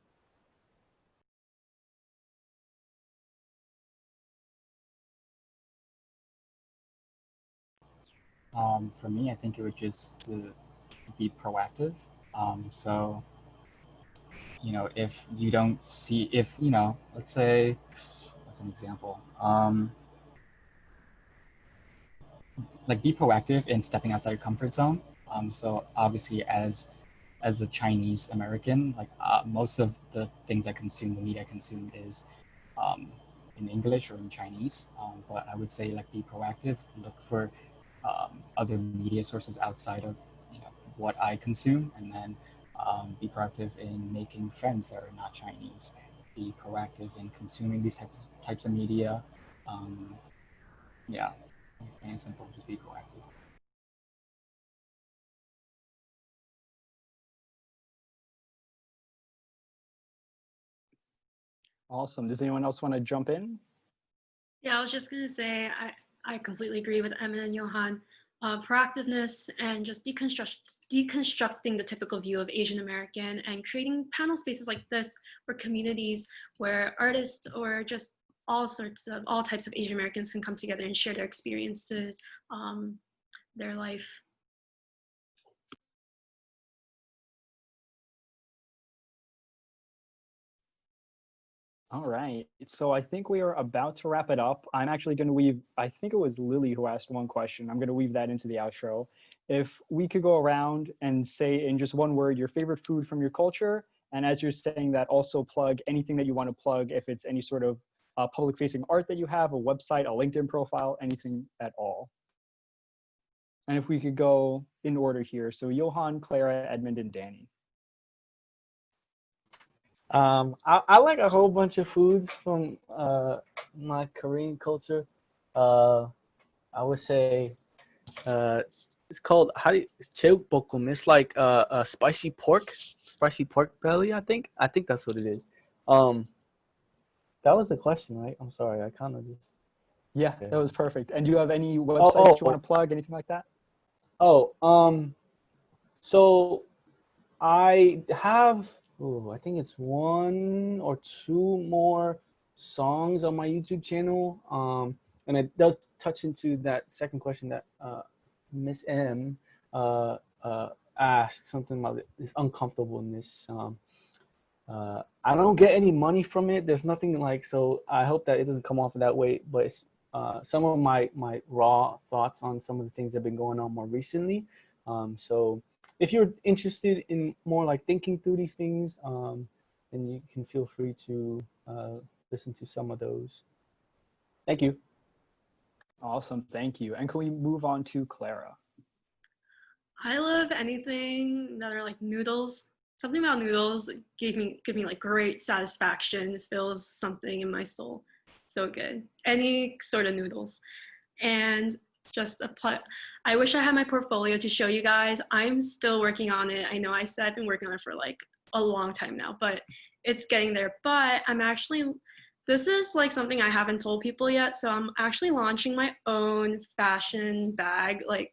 For me, I think it would just to be proactive. So, if you don't see, let's say, what's an example? Like be proactive in stepping outside your comfort zone. So obviously, as a Chinese American, like most of the things I consume, the media I consume is in English or in Chinese. But I would say like be proactive, look for other media sources outside of what I consume, and then be proactive in making friends that are not Chinese. Be proactive in consuming these types of media. Yeah, plain and simple, just be proactive. Awesome. Does anyone else want to jump in? Yeah, I was just gonna say I completely agree with Emma and Johan. Proactiveness and just deconstructing the typical view of Asian American, and creating panel spaces like this, or communities where artists or just all types of Asian Americans can come together and share their experiences, their life. All right. So I think we are about to wrap it up. I'm actually going to weave, I think it was Lily who asked one question. I'm going to weave that into the outro. If we could go around and say in just one word your favorite food from your culture, and as you're saying that, also plug anything that you want to plug, if it's any sort of public facing art that you have, a website, a LinkedIn profile, anything at all. And if we could go in order here. So Johan, Clara, Edmund, and Danny. I like a whole bunch of foods from my Korean culture. I would say it's called 제육볶음. It's like a spicy pork belly. I think that's what it is. That was the question, right? I'm sorry, I kind of just. Yeah, Okay. that was perfect. And do you have any websites you want to plug, anything like that? So I have, I think it's one or two more songs on my YouTube channel. And it does touch into that second question that Miss M asked, something about this uncomfortableness. I don't get any money from it. There's nothing like, so I hope that it doesn't come off that way. But it's some of my raw thoughts on some of the things that have been going on more recently. So if you're interested in more like thinking through these things, then you can feel free to listen to some of those. Thank you. Awesome, thank you. And can we move on to Clara? I love anything that are like noodles. Something about noodles give me like great satisfaction. It fills something in my soul. So good. Any sort of noodles. And just I wish I had my portfolio to show you guys. I'm still working on it. I know I said I've been working on it for like a long time now, but it's getting there. But this is like something I haven't told people yet. So I'm actually launching my own fashion bag, like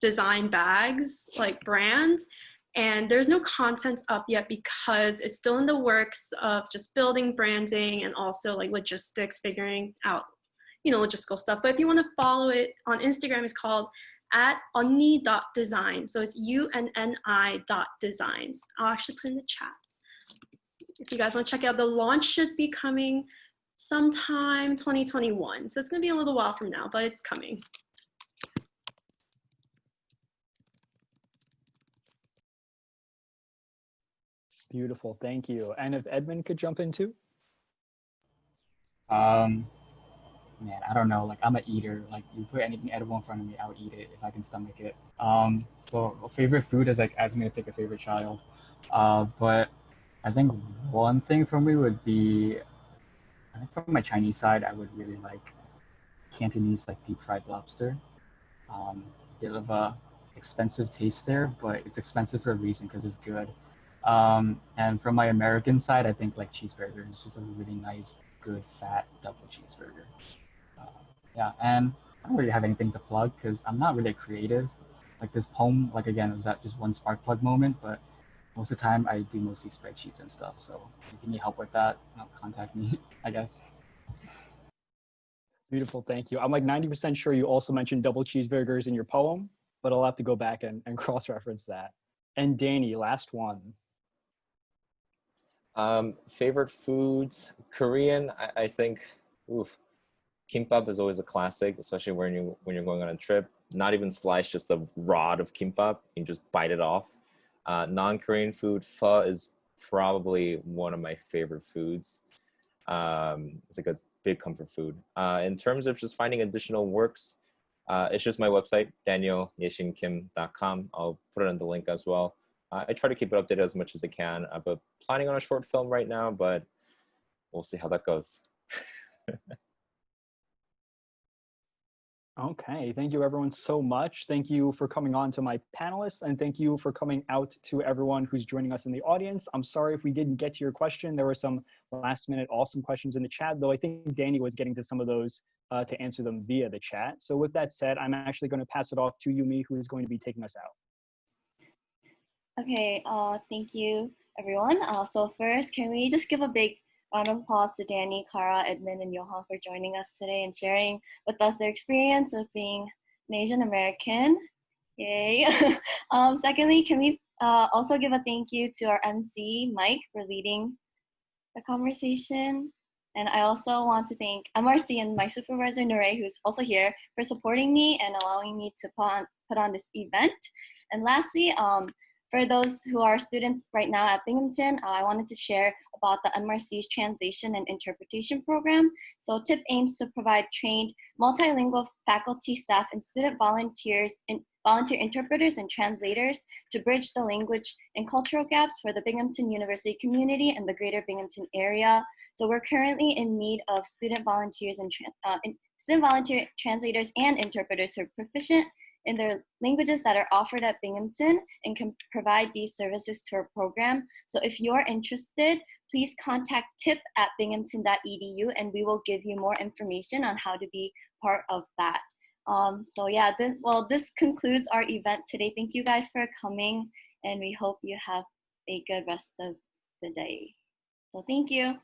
design bags, like brand. And there's no content up yet because it's still in the works of just building branding and also like logistics, figuring out, logistical stuff. But if you want to follow it on Instagram, it's called @onni.design. So it's UNNI.designs. I'll actually put in the chat. If you guys want to check it out, the launch should be coming sometime 2021. So it's going to be a little while from now, but it's coming. Beautiful, thank you. And if Edmund could jump in too? Man, I don't know. Like, I'm an eater. Like, you put anything edible in front of me, I'll eat it if I can stomach it. So favorite food is like asking me to pick a favorite child. But I think one thing for me would be, I think from my Chinese side, I would really like Cantonese like deep fried lobster. Bit of a expensive taste there, but it's expensive for a reason because it's good. And from my American side, I think like cheeseburger is just a really nice, good, fat double cheeseburger. Yeah, and I don't really have anything to plug because I'm not really creative. Like this poem, like again, it was that just one spark plug moment, but most of the time I do mostly spreadsheets and stuff. So if you need help with that, contact me, I guess. Beautiful, thank you. I'm like 90% sure you also mentioned double cheeseburgers in your poem, but I'll have to go back and cross-reference that. And Danny, last one. Favorite foods, Korean, I think, kimbap is always a classic, especially when you're going on a trip. Not even sliced, just a rod of kimbap. You just bite it off. Non-Korean food, pho is probably one of my favorite foods. It's like a big comfort food. In terms of just finding additional works, it's just my website, danielyesinkim.com. I'll put it in the link as well. I try to keep it updated as much as I can. I'm planning on a short film right now, but we'll see how that goes. Okay, thank you everyone so much. Thank you for coming on to my panelists, and thank you for coming out to everyone who's joining us in the audience. I'm sorry if we didn't get to your question. There were some last minute awesome questions in the chat, though I think Danny was getting to some of those to answer them via the chat. So with that said, I'm actually going to pass it off to Yumi, who is going to be taking us out. Okay, thank you everyone. So first, can we just give a big round of applause to Danny, Clara, Edmund, and Johan for joining us today and sharing with us their experience of being an Asian American. Yay. Secondly, can we also give a thank you to our MC, Mike, for leading the conversation. And I also want to thank MRC and my supervisor, Nure, who's also here, for supporting me and allowing me to put on this event. And lastly, for those who are students right now at Binghamton, I wanted to share about the MRC's Translation and Interpretation Program. So TIP aims to provide trained multilingual faculty, staff, and student volunteer interpreters and translators to bridge the language and cultural gaps for the Binghamton University community and the greater Binghamton area. So we're currently in need of student volunteers and student volunteer translators and interpreters who are proficient in their languages that are offered at Binghamton and can provide these services to our program. So if you're interested, please contact tip@binghamton.edu and we will give you more information on how to be part of that. So yeah, this concludes our event today. Thank you guys for coming and we hope you have a good rest of the day. So thank you.